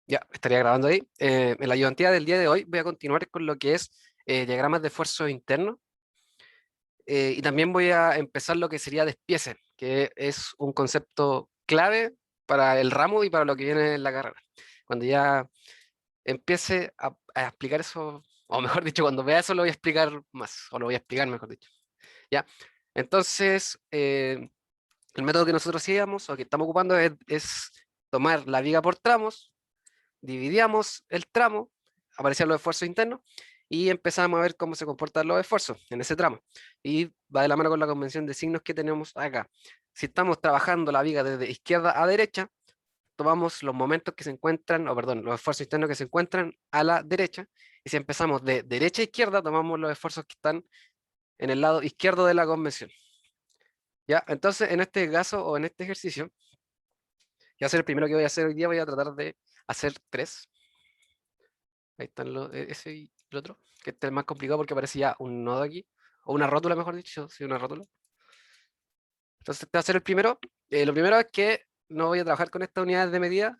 Ya, estaría grabando ahí. En la ayudantía del día de hoy voy a continuar con lo que es diagramas de esfuerzo interno y también voy a empezar lo que sería despiece, que es un concepto clave para el ramo y para lo que viene en la carrera. Cuando ya empiece a explicar eso, o mejor dicho, cuando vea eso lo voy a explicar más, o lo voy a explicar mejor dicho. ¿Ya? Entonces, el método que nosotros hacíamos o que estamos ocupando es tomar la viga por tramos, dividíamos el tramo, aparecían los esfuerzos internos, y empezamos a ver cómo se comportan los esfuerzos en ese tramo. Y va de la mano con la convención de signos que tenemos acá. Si estamos trabajando la viga desde izquierda a derecha, tomamos los momentos que se encuentran, o perdón, los esfuerzos internos que se encuentran a la derecha, y si empezamos de derecha a izquierda, tomamos los esfuerzos que están en el lado izquierdo de la convención. ¿Ya? Entonces, en este caso o en este ejercicio, ya va a ser el primero que voy a hacer hoy día, voy a tratar de hacer tres. Ahí están ese y el otro, que este es más complicado porque aparece ya un nodo aquí, o una rótula, mejor dicho, sí, una rótula. Entonces, este va a ser el primero. Lo primero es que no voy a trabajar con estas unidades de medida.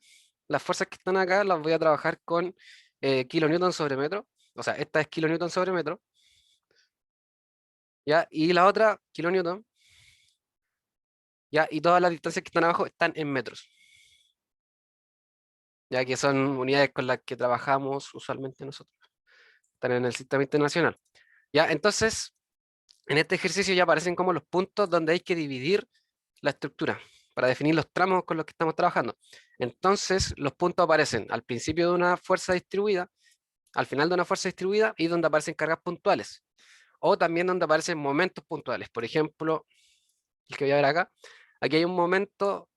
Las fuerzas que están acá las voy a trabajar con kilonewton sobre metro. O sea, esta es kilonewton sobre metro. ¿Ya? Y la otra, kilonewton. ¿Ya? Y todas las distancias que están abajo están en metros. Ya que son unidades con las que trabajamos usualmente nosotros. Están en el sistema internacional. ¿Ya? Entonces, en este ejercicio ya aparecen como los puntos donde hay que dividir la estructura para definir los tramos con los que estamos trabajando. Entonces, los puntos aparecen al principio de una fuerza distribuida, al final de una fuerza distribuida y donde aparecen cargas puntuales. O también donde aparecen momentos puntuales. Por ejemplo, el que voy a ver acá, aquí hay un momento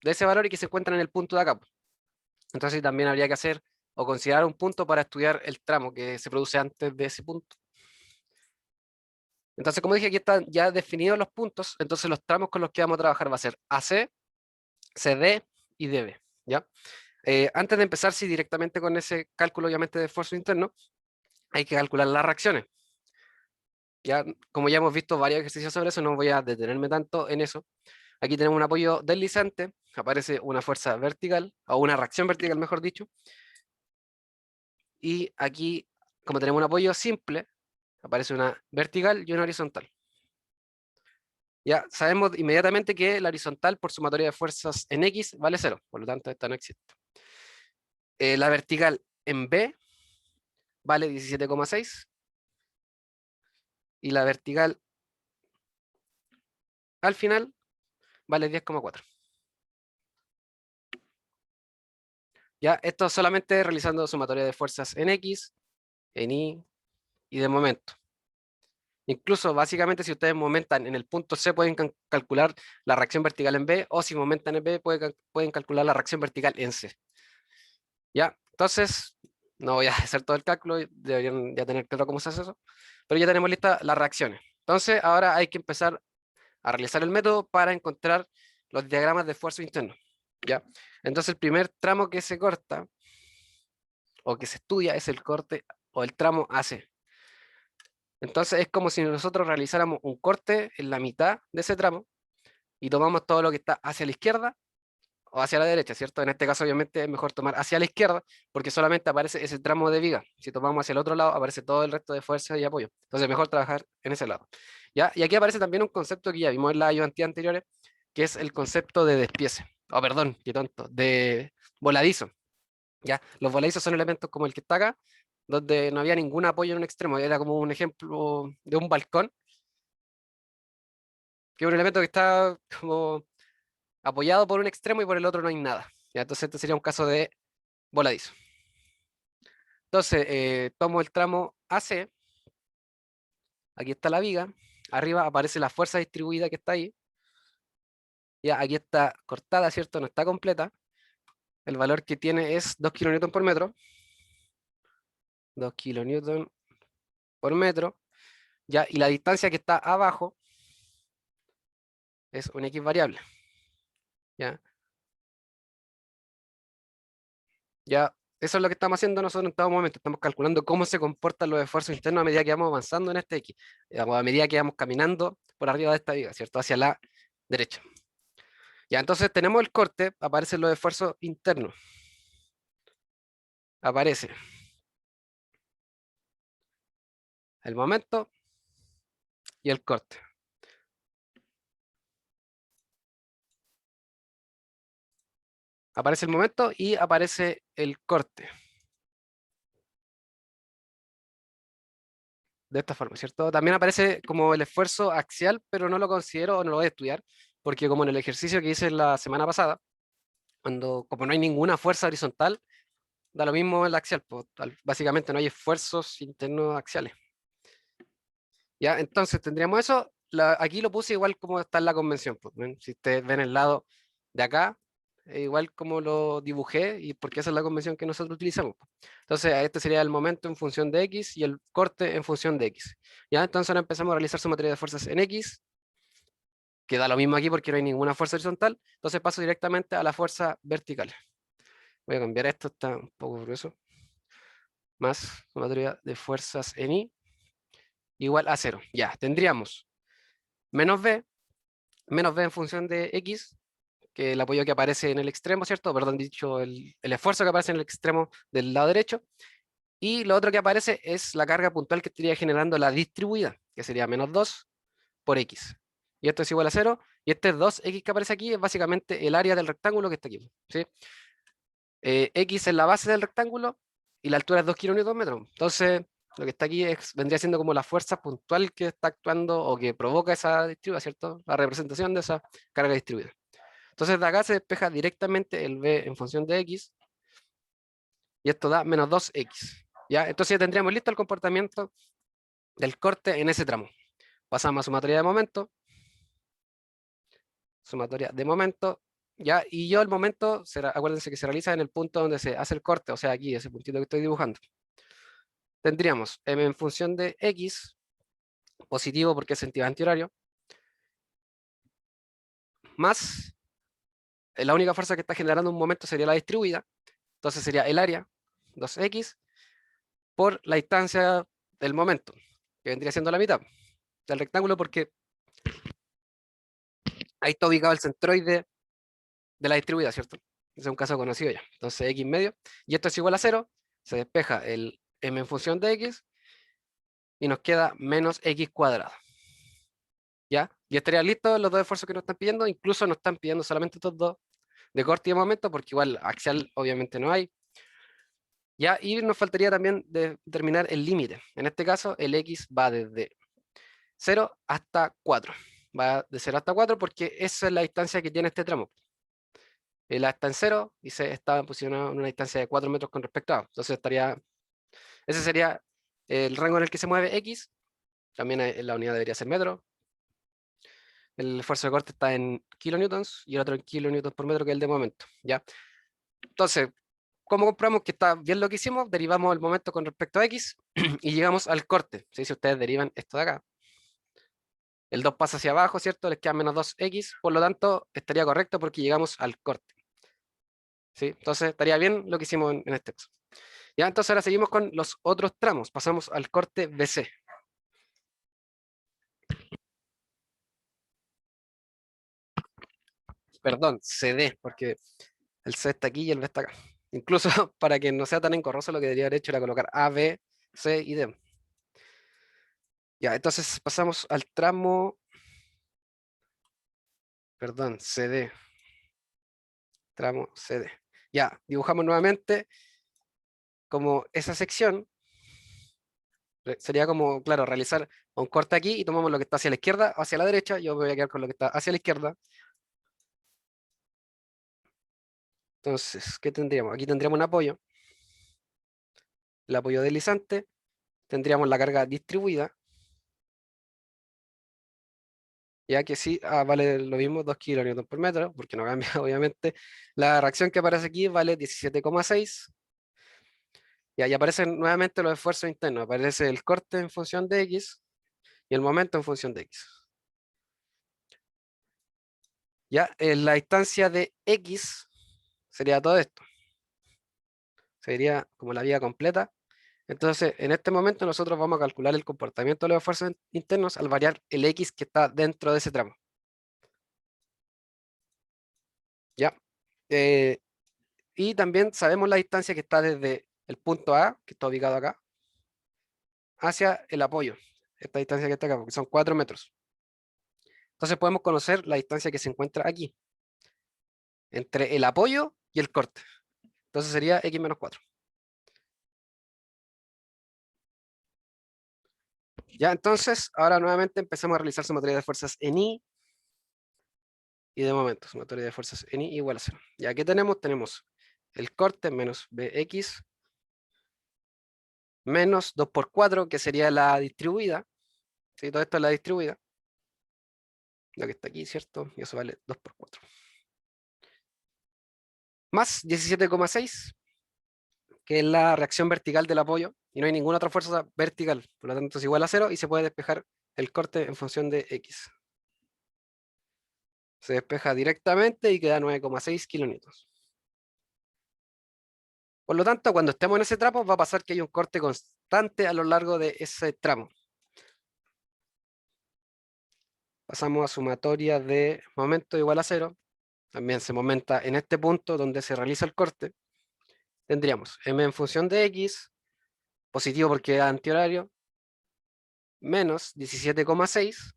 de ese valor y que se encuentra en el punto de acá. Entonces también habría que hacer o considerar un punto para estudiar el tramo que se produce antes de ese punto. Entonces, como dije, aquí están ya definidos los puntos, entonces los tramos con los que vamos a trabajar va a ser AC, CD y DB, ¿ya? Antes de empezar, sí, directamente con ese cálculo, obviamente, de esfuerzo interno, hay que calcular las reacciones. Ya, como ya hemos visto varios ejercicios sobre eso, no voy a detenerme tanto en eso. Aquí tenemos un apoyo deslizante, aparece una fuerza vertical, o una reacción vertical, mejor dicho, y aquí, como tenemos un apoyo simple, aparece una vertical y una horizontal. Ya sabemos inmediatamente que la horizontal por sumatoria de fuerzas en X vale 0, por lo tanto esta no existe. La vertical en B vale 17,6 y la vertical al final vale 10,4. Ya, esto solamente realizando sumatoria de fuerzas en X, en Y y de momento. Incluso, básicamente, si ustedes momentan en el punto C, pueden calcular la reacción vertical en B, o si momentan en B, pueden calcular la reacción vertical en C. ¿Ya? Entonces, no voy a hacer todo el cálculo, deberían ya tener claro cómo se hace eso, pero ya tenemos listas las reacciones. Entonces, ahora hay que empezar a realizar el método para encontrar los diagramas de esfuerzo interno. ¿Ya? Entonces, el primer tramo que se corta, o que se estudia, es el corte o el tramo AC. Entonces, es como si nosotros realizáramos un corte en la mitad de ese tramo y tomamos todo lo que está hacia la izquierda o hacia la derecha, ¿cierto? En este caso, obviamente, es mejor tomar hacia la izquierda porque solamente aparece ese tramo de viga. Si tomamos hacia el otro lado, aparece todo el resto de fuerza y apoyo. Entonces, mejor trabajar en ese lado. ¿Ya? Y aquí aparece también un concepto que ya vimos en las ayudantías anteriores, que es el concepto de despiece. Oh, perdón, qué tonto, de voladizo. ¿Ya? Los voladizos son elementos como el que está acá, donde no había ningún apoyo en un extremo. Era como un ejemplo de un balcón, que es un elemento que está como apoyado por un extremo y por el otro no hay nada. ¿Ya? Entonces, este sería un caso de voladizo. Entonces, tomo el tramo AC, aquí está la viga, arriba aparece la fuerza distribuida que está ahí, ya aquí está cortada, ¿cierto? No está completa. El valor que tiene es 2 kilonewton por metro, 2 kilonewton por metro, ya, y la distancia que está abajo es un X variable, ya. Ya, eso es lo que estamos haciendo nosotros en todo momento. Estamos calculando cómo se comportan los esfuerzos internos a medida que vamos avanzando en este X, digamos, a medida que vamos caminando por arriba de esta viga, ¿cierto? Hacia la derecha. Ya, entonces tenemos el corte, aparecen los esfuerzos internos. aparece el momento y el corte. Aparece el momento y aparece el corte. De esta forma, ¿cierto? También aparece como el esfuerzo axial, pero no lo considero o no lo voy a estudiar, porque como en el ejercicio que hice la semana pasada, como no hay ninguna fuerza horizontal, da lo mismo el axial, pues, básicamente no hay esfuerzos internos axiales. ¿Ya? Entonces tendríamos eso, aquí lo puse igual como está en la convención, pues, ¿ven? Si ustedes ven el lado de acá, igual como lo dibujé, y porque esa es la convención que nosotros utilizamos, pues. Entonces este sería el momento en función de X y el corte en función de X. ¿Ya? Entonces ahora empezamos a realizar sumatoria de fuerzas en X, que da lo mismo aquí porque no hay ninguna fuerza horizontal, entonces paso directamente a la fuerza vertical. Voy a cambiar esto, está un poco grueso. Más sumatoria de fuerzas en Y igual a 0. Ya, tendríamos menos B en función de X, que el apoyo que aparece en el extremo, ¿cierto? Perdón, dicho, el esfuerzo que aparece en el extremo del lado derecho. Y lo otro que aparece es la carga puntual que estaría generando la distribuida, que sería menos 2 por X. Y esto es igual a 0. Y este 2X que aparece aquí es básicamente el área del rectángulo que está aquí, ¿sí? X es la base del rectángulo y la altura es 2 kN/m. Entonces, lo que está aquí vendría siendo como la fuerza puntual que está actuando o que provoca esa distribuida, ¿cierto? La representación de esa carga distribuida. Entonces, de acá se despeja directamente el B en función de X y esto da menos 2X. ¿Ya? Entonces ya tendríamos listo el comportamiento del corte en ese tramo. Pasamos a sumatoria de momento. Sumatoria de momento. ¿Ya? Y yo el momento, acuérdense que se realiza en el punto donde se hace el corte, o sea, aquí, ese puntito que estoy dibujando. Tendríamos m en función de x, positivo porque es sentido antihorario, más la única fuerza que está generando un momento sería la distribuida, entonces sería el área, 2x, por la distancia del momento, que vendría siendo la mitad del rectángulo, porque ahí está ubicado el centroide de la distribuida, ¿cierto? Ese es un caso conocido ya. Entonces x medio, y esto es igual a 0, se despeja el m en función de x, y nos queda menos x cuadrado. ¿Ya? Y estarían listos los dos esfuerzos que nos están pidiendo, incluso nos están pidiendo solamente estos dos de corte y de momento, porque igual axial obviamente no hay. ¿Ya? Y nos faltaría también determinar el límite. En este caso, el x va desde 0 hasta 4. Va de 0 hasta 4 porque esa es la distancia que tiene este tramo. El A está en 0 y se está posicionado en una distancia de 4 metros con respecto a A. Entonces ese sería el rango en el que se mueve x. También la unidad debería ser metro. El esfuerzo de corte está en kilonewtons y el otro en kilonewtons por metro, que es el de momento. ¿Ya? Entonces, ¿cómo comprobamos que está bien lo que hicimos? Derivamos el momento con respecto a x y llegamos al corte. ¿Sí? Si ustedes derivan esto de acá, el 2 pasa hacia abajo, ¿cierto? Les queda menos 2x, por lo tanto, estaría correcto porque llegamos al corte. ¿Sí? Entonces, estaría bien lo que hicimos en este caso. Ya, entonces ahora seguimos con los otros tramos. Pasamos al corte BC. Perdón, CD, porque el C está aquí y el B está acá. Incluso para que no sea tan engorroso, lo que debería haber hecho era colocar A, B, C y D. Ya, entonces pasamos al tramo, perdón, CD, tramo CD. Ya, dibujamos nuevamente como esa sección. Sería como, claro, realizar un corte aquí y tomamos lo que está hacia la izquierda o hacia la derecha. Yo me voy a quedar con lo que está hacia la izquierda. Entonces, ¿qué tendríamos? Aquí tendríamos un apoyo. El apoyo deslizante. Tendríamos la carga distribuida. Ya que sí, vale lo mismo, 2 kilonewtons por metro, porque no cambia, obviamente. La reacción que aparece aquí vale 17,6. Y ahí aparecen nuevamente los esfuerzos internos. Aparece el corte en función de X y el momento en función de X. Ya, en la distancia de X sería todo esto. Sería como la vía completa. Entonces, en este momento nosotros vamos a calcular el comportamiento de los esfuerzos internos al variar el X que está dentro de ese tramo. ¿Ya? Y también sabemos la distancia que está desde el punto A, que está ubicado acá, hacia el apoyo, esta distancia que está acá, porque son 4 metros. Entonces podemos conocer la distancia que se encuentra aquí, entre el apoyo y el corte. Entonces sería x menos 4. Ya, entonces, ahora nuevamente empezamos a realizar sumatoria de fuerzas en I y de momento, sumatoria de fuerzas en I igual a 0. Ya, ¿qué tenemos? Tenemos el corte menos Bx menos 2 por 4, que sería la distribuida. ¿Sí? Todo esto es la distribuida. La que está aquí, ¿cierto? Y eso vale 2 por 4. Más 17,6, que es la reacción vertical del apoyo, y no hay ninguna otra fuerza vertical, por lo tanto es igual a 0 y se puede despejar el corte en función de x. Se despeja directamente y queda 9,6 kilonewtons. Por lo tanto, cuando estemos en ese tramo, va a pasar que hay un corte constante a lo largo de ese tramo. Pasamos a sumatoria de momento igual a 0. También se momenta en este punto donde se realiza el corte. Tendríamos m en función de x, positivo porque es antihorario, menos 17,6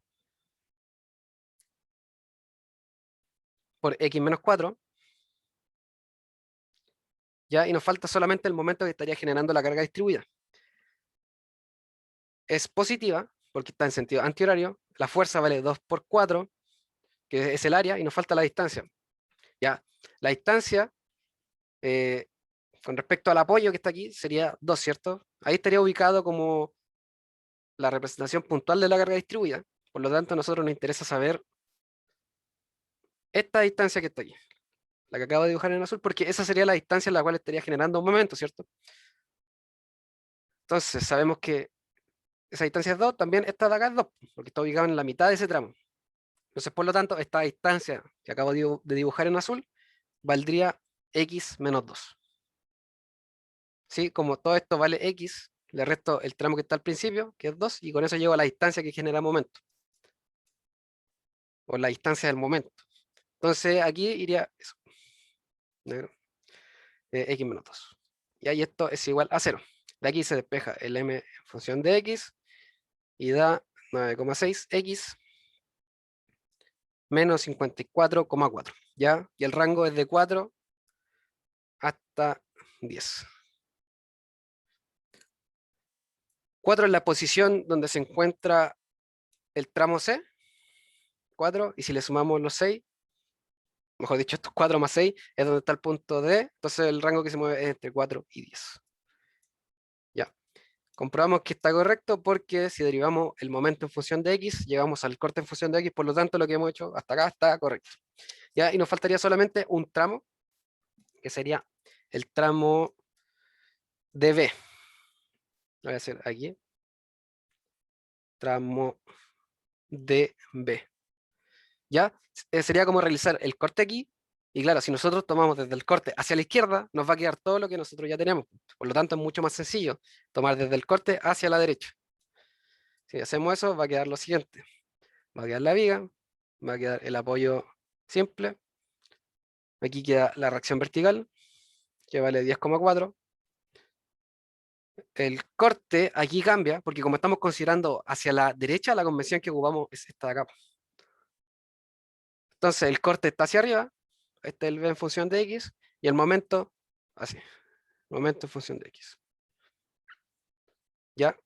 por x menos 4. ¿Ya? Y nos falta solamente el momento que estaría generando la carga distribuida. Es positiva, porque está en sentido antihorario, la fuerza vale 2 por 4, que es el área, y nos falta la distancia. ¿Ya? La distancia, eh, con respecto al apoyo que está aquí, sería 2, ¿cierto? Ahí estaría ubicado como la representación puntual de la carga distribuida. Por lo tanto, a nosotros nos interesa saber esta distancia que está aquí, la que acabo de dibujar en azul, porque esa sería la distancia en la cual estaría generando un momento, ¿cierto? Entonces, sabemos que esa distancia es 2, también esta de acá es 2, porque está ubicado en la mitad de ese tramo. Entonces, por lo tanto, esta distancia que acabo de dibujar en azul valdría x menos 2. ¿Sí? Como todo esto vale x, le resto el tramo que está al principio, que es 2, y con eso llego a la distancia que genera momento, o la distancia del momento. Entonces, aquí iría eso, negro, x menos 2. Y ahí esto es igual a 0. De aquí se despeja el m en función de x, y da 9,6x menos 54,4. ¿Ya? Y el rango es de 4 hasta 10. 4 es la posición donde se encuentra el tramo C, 4, y si le sumamos los 6, mejor dicho, estos 4 más 6, es donde está el punto D, entonces el rango que se mueve es entre 4 y 10. Ya, comprobamos que está correcto porque si derivamos el momento en función de X, llegamos al corte en función de X, por lo tanto lo que hemos hecho hasta acá está correcto. Ya, y nos faltaría solamente un tramo, que sería el tramo DB. Lo voy a hacer aquí. Tramo DB. ¿Ya? Sería como realizar el corte aquí, y claro, si nosotros tomamos desde el corte hacia la izquierda, nos va a quedar todo lo que nosotros ya tenemos. Por lo tanto, es mucho más sencillo tomar desde el corte hacia la derecha. Si hacemos eso, va a quedar lo siguiente. Va a quedar la viga, va a quedar el apoyo simple, aquí queda la reacción vertical, que vale 10,4. El corte aquí cambia, porque como estamos considerando hacia la derecha, la convención que ocupamos es esta de acá. Entonces el corte está hacia arriba, este es el v en función de x, y el momento, así, momento en función de x. ¿Ya?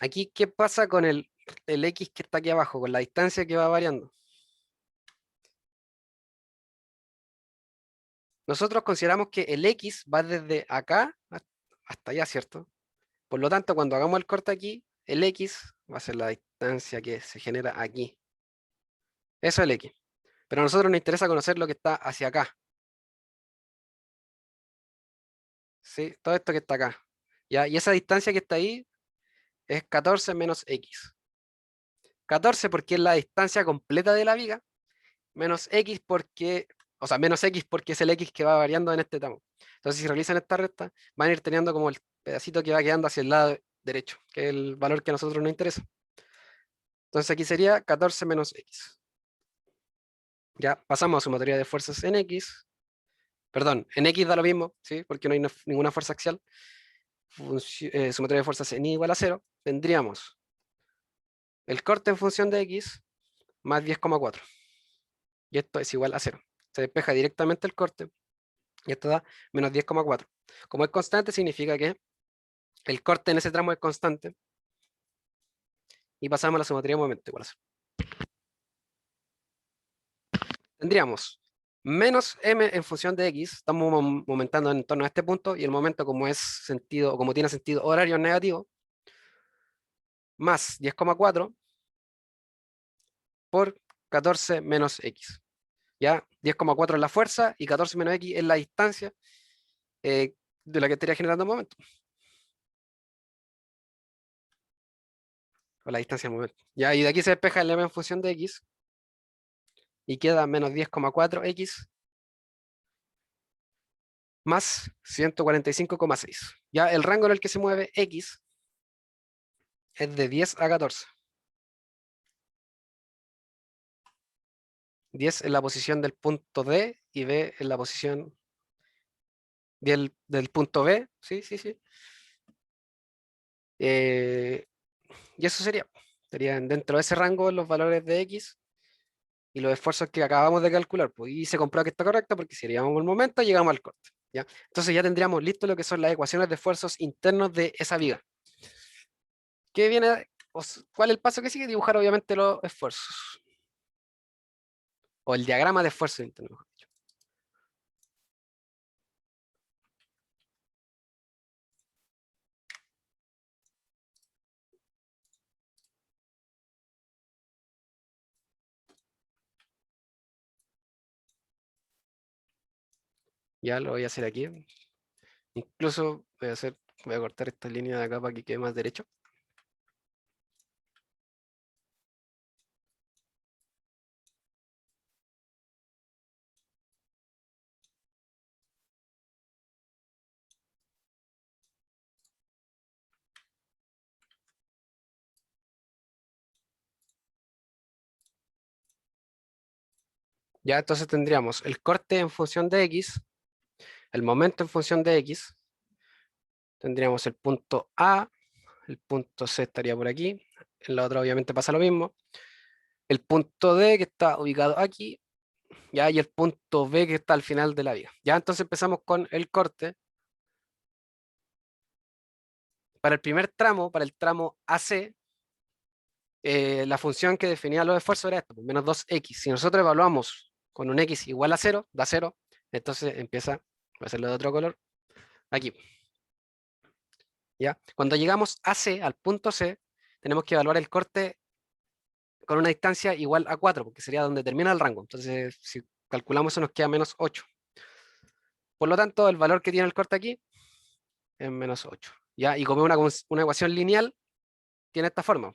Aquí, ¿qué pasa con el x que está aquí abajo, con la distancia que va variando? Nosotros consideramos que el x va desde acá hasta allá, ¿cierto? Por lo tanto, cuando hagamos el corte aquí, el x va a ser la distancia que se genera aquí. Eso es el x. Pero a nosotros nos interesa conocer lo que está hacia acá. ¿Sí? Todo esto que está acá. ¿Ya? Y esa distancia que está ahí es 14 menos x. 14 porque es la distancia completa de la viga, menos x porque, o sea, menos x porque es el x que va variando en este tramo. Entonces, si realizan esta recta, van a ir teniendo como el pedacito que va quedando hacia el lado derecho, que es el valor que a nosotros nos interesa. Entonces aquí sería 14 menos x. Ya pasamos a sumatoria de fuerzas en x. Perdón, en X da lo mismo, ¿sí? Porque no hay ninguna fuerza axial. Sumatoria de fuerzas en Y igual a 0. Tendríamos el corte en función de X más 10,4. Y esto es igual a 0. Se despeja directamente el corte y esto da menos 10,4. Como es constante, significa que el corte en ese tramo es constante y pasamos a la sumatoria de momento igual a 0. Tendríamos menos m en función de x, estamos momentando en torno a este punto, y el momento como es sentido, o como tiene sentido horario negativo, más 10,4 por 14 menos x. Ya 10,4 es la fuerza y 14 menos x es la distancia de la que estaría generando el momento, o la distancia del momento. Ya, y de aquí se despeja el m en función de x y queda menos 10,4x más 145,6. Ya el rango en el que se mueve x es de 10 a 14. 10 en la posición del punto D y B en la posición del punto B. Sí, sí, sí. Eh, y eso serían dentro de ese rango los valores de X y los esfuerzos que acabamos de calcular. Pues, y se comprueba que está correcto porque si haríamos el momento, llegamos al corte. ¿Ya? Entonces ya tendríamos listo lo que son las ecuaciones de esfuerzos internos de esa viga. ¿Qué viene? ¿Cuál es el paso que sigue? Dibujar obviamente los esfuerzos. O el diagrama de esfuerzos internos. Ya lo voy a hacer aquí. Incluso voy a cortar esta línea de acá para que quede más derecho. Ya entonces tendríamos el corte en función de X, el momento en función de X, tendríamos el punto A, el punto C estaría por aquí, en la otra obviamente pasa lo mismo, el punto D que está ubicado aquí, ya, y el punto B que está al final de la vía. Ya entonces empezamos con el corte. Para el primer tramo, para el tramo AC, la función que definía los esfuerzos era esto, pues, menos 2x. Si nosotros evaluamos con un x igual a 0, da 0, entonces empieza, voy a hacerlo de otro color, aquí. ¿Ya? Cuando llegamos a C, al punto C, tenemos que evaluar el corte con una distancia igual a 4, porque sería donde termina el rango. Entonces, si calculamos eso, nos queda menos 8. Por lo tanto, el valor que tiene el corte aquí es menos 8. ¿Ya? Y como es una ecuación lineal, tiene esta forma.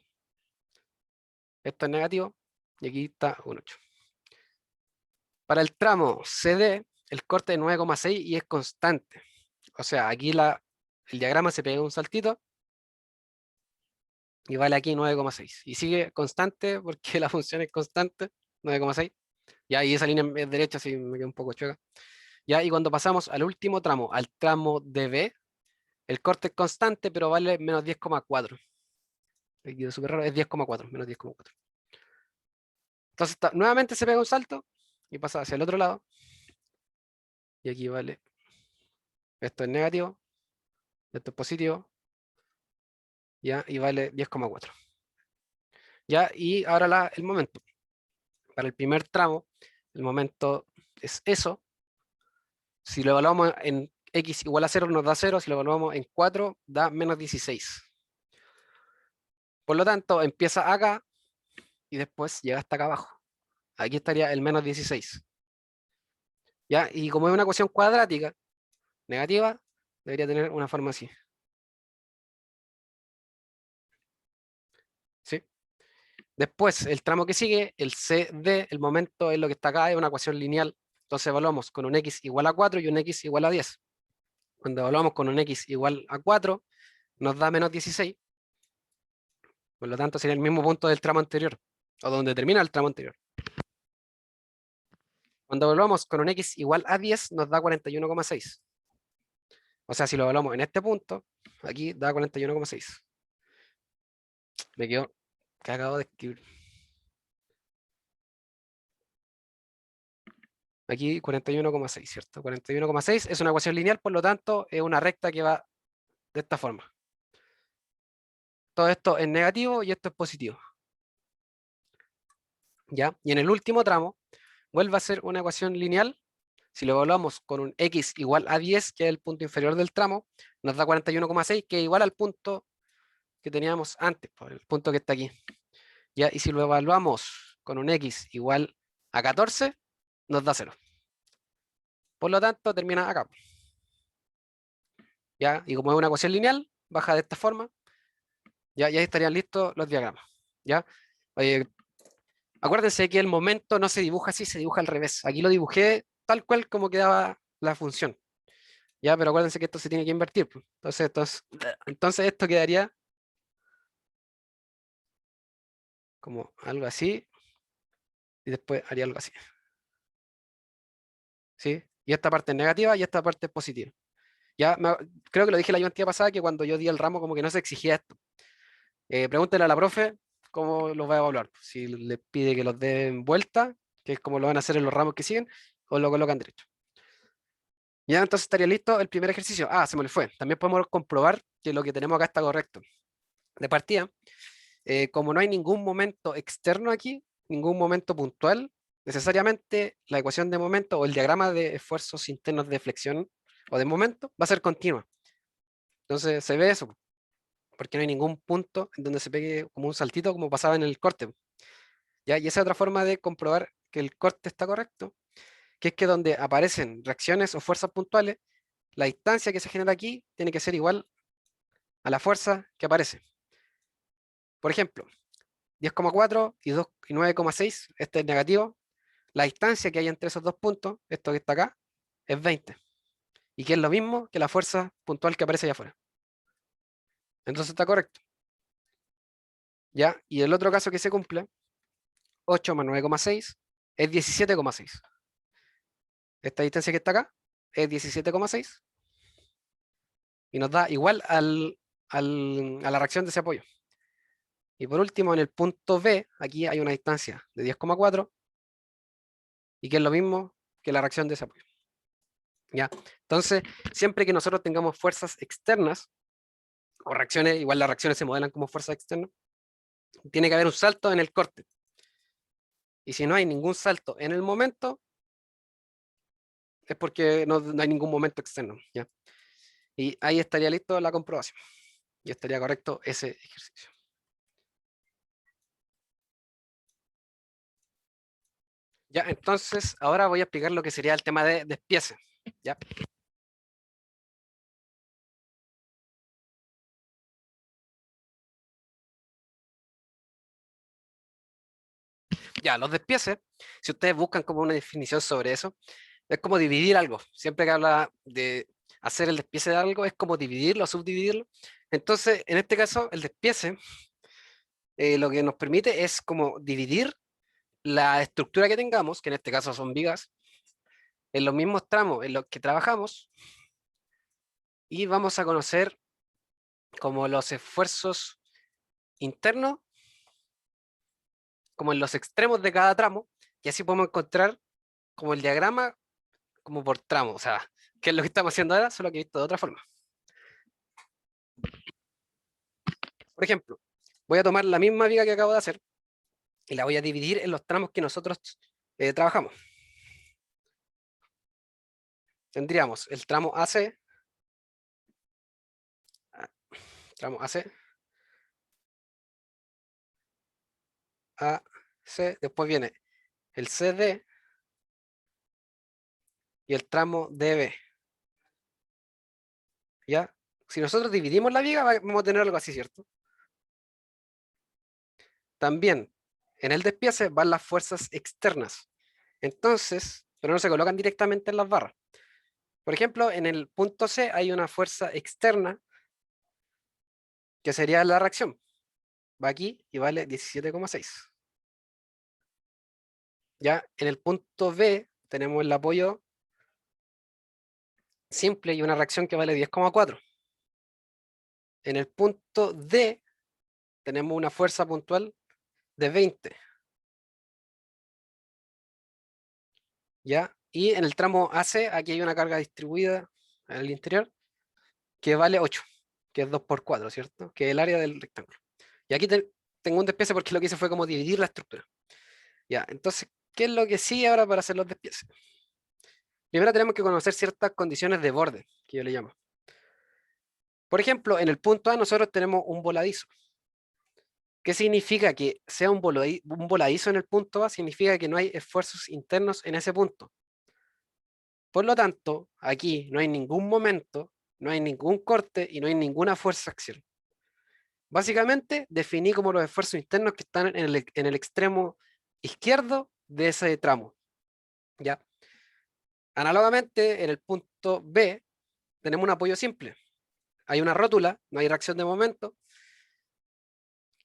Esto es negativo y aquí está un 8. Para el tramo CD, el corte es 9,6 y es constante. O sea, aquí el diagrama se pega un saltito y vale aquí 9,6. Y sigue constante porque la función es constante, 9,6. Ya, y esa línea es derecha, así me queda un poco chueca. Ya, y cuando pasamos al último tramo, al tramo DB, el corte es constante, pero vale menos 10,4. Aquí quedó súper raro, es 10,4, menos 10,4. Entonces nuevamente se pega un salto y pasa hacia el otro lado. Y aquí vale, esto es negativo, esto es positivo, ya, y vale 10,4. Ya, y ahora el momento. Para el primer tramo, el momento es eso. Si lo evaluamos en x igual a 0, nos da 0. Si lo evaluamos en 4, da menos 16. Por lo tanto, empieza acá y después llega hasta acá abajo. Aquí estaría el menos 16. ¿Ya? Y como es una ecuación cuadrática negativa, debería tener una forma así. ¿Sí? Después, el tramo que sigue, el CD, el momento es lo que está acá, es una ecuación lineal. Entonces evaluamos con un x igual a 4 y un x igual a 10. Cuando evaluamos con un x igual a 4, nos da menos 16. Por lo tanto, sería el mismo punto del tramo anterior, o donde termina el tramo anterior. Cuando evaluamos con un x igual a 10, nos da 41,6. O sea, si lo evaluamos en este punto, aquí da 41,6. Me quedo cagado de escribir. Aquí 41,6, ¿cierto? 41,6 es una ecuación lineal, por lo tanto, es una recta que va de esta forma. Todo esto es negativo y esto es positivo. ¿Ya? Y en el último tramo, vuelve a ser una ecuación lineal. Si lo evaluamos con un x igual a 10, que es el punto inferior del tramo, nos da 41,6, que es igual al punto que teníamos antes, por el punto que está aquí. ¿Ya? Y si lo evaluamos con un x igual a 14, nos da 0. Por lo tanto, termina acá. ¿Ya? Y como es una ecuación lineal, baja de esta forma. ¿Ya? Y ahí estarían listos los diagramas. ¿Ya? Acuérdense que el momento no se dibuja así, se dibuja al revés. Aquí lo dibujé tal cual como quedaba la función. ¿Ya? Pero acuérdense que esto se tiene que invertir, pues. Entonces esto quedaría como algo así, y después haría algo así. ¿Sí? Y esta parte es negativa y esta parte es positiva. Ya creo que lo dije la llantía pasada, que cuando yo di el ramo como que no se exigía esto. Pregúntenle a la profe cómo los va a evaluar. Si les pide que los den vuelta, que es como lo van a hacer en los ramos que siguen, o lo colocan derecho. Ya, entonces estaría listo el primer ejercicio. Ah, se me le fue. También podemos comprobar que lo que tenemos acá está correcto. De partida, como no hay ningún momento externo aquí, ningún momento puntual, necesariamente la ecuación de momento o el diagrama de esfuerzos internos de flexión o de momento va a ser continua. Entonces se ve eso, porque no hay ningún punto en donde se pegue como un saltito como pasaba en el corte. ¿Ya? Y esa es otra forma de comprobar que el corte está correcto, que es que donde aparecen reacciones o fuerzas puntuales, la distancia que se genera aquí tiene que ser igual a la fuerza que aparece. Por ejemplo, 10,4 y 9,6, este es negativo. La distancia que hay entre esos dos puntos, esto que está acá, es 20. Y que es lo mismo que la fuerza puntual que aparece allá afuera. Entonces está correcto. ¿Ya? Y el otro caso que se cumple, 8 más 9,6 es 17,6. Esta distancia que está acá es 17,6 y nos da igual a la reacción de ese apoyo. Y por último, en el punto B, aquí hay una distancia de 10,4 y que es lo mismo que la reacción de ese apoyo. ¿Ya? Entonces, siempre que nosotros tengamos fuerzas externas o reacciones, igual las reacciones se modelan como fuerzas externas, tiene que haber un salto en el corte. Y si no hay ningún salto en el momento, es porque no hay ningún momento externo. ¿Ya? Y ahí estaría listo la comprobación. Y estaría correcto ese ejercicio. Ya, entonces ahora voy a explicar lo que sería el tema de despiece. ¿Ya? Ya, los despieces, si ustedes buscan como una definición sobre eso, es como dividir algo. Siempre que habla de hacer el despiece de algo, es como dividirlo, subdividirlo. Entonces, en este caso, el despiece lo que nos permite es como dividir la estructura que tengamos, que en este caso son vigas, en los mismos tramos en los que trabajamos, y vamos a conocer como los esfuerzos internos, como en los extremos de cada tramo, y así podemos encontrar como el diagrama como por tramo, o sea, ¿qué es lo que estamos haciendo ahora? Solo que visto de otra forma. Por ejemplo, voy a tomar la misma viga que acabo de hacer y la voy a dividir en los tramos que nosotros trabajamos. Tendríamos el tramo AC, tramo AC, AC, después viene el CD y el tramo DB. ¿Ya? Si nosotros dividimos la viga, vamos a tener algo así, ¿cierto? También, en el despiece van las fuerzas externas. Entonces, pero no se colocan directamente en las barras. Por ejemplo, en el punto C hay una fuerza externa que sería la reacción. Va aquí y vale 17,6. Ya en el punto B tenemos el apoyo simple y una reacción que vale 10,4. En el punto D tenemos una fuerza puntual de 20. ¿Ya? Y en el tramo AC, aquí hay una carga distribuida en el interior que vale 8, que es 2 por 4, ¿cierto? Que es el área del rectángulo. Y aquí tengo un despiece porque lo que hice fue como dividir la estructura. Ya, entonces, ¿qué es lo que sigue ahora para hacer los despieces? Primero tenemos que conocer ciertas condiciones de borde, que yo le llamo. Por ejemplo, en el punto A nosotros tenemos un voladizo. ¿Qué significa que sea un voladizo en el punto A? Significa que no hay esfuerzos internos en ese punto. Por lo tanto, aquí no hay ningún momento, no hay ningún corte y no hay ninguna fuerza acción. Básicamente, definí como los esfuerzos internos que están en el extremo izquierdo de ese tramo. ¿Ya? Análogamente, en el punto B, tenemos un apoyo simple. Hay una rótula, no hay reacción de momento.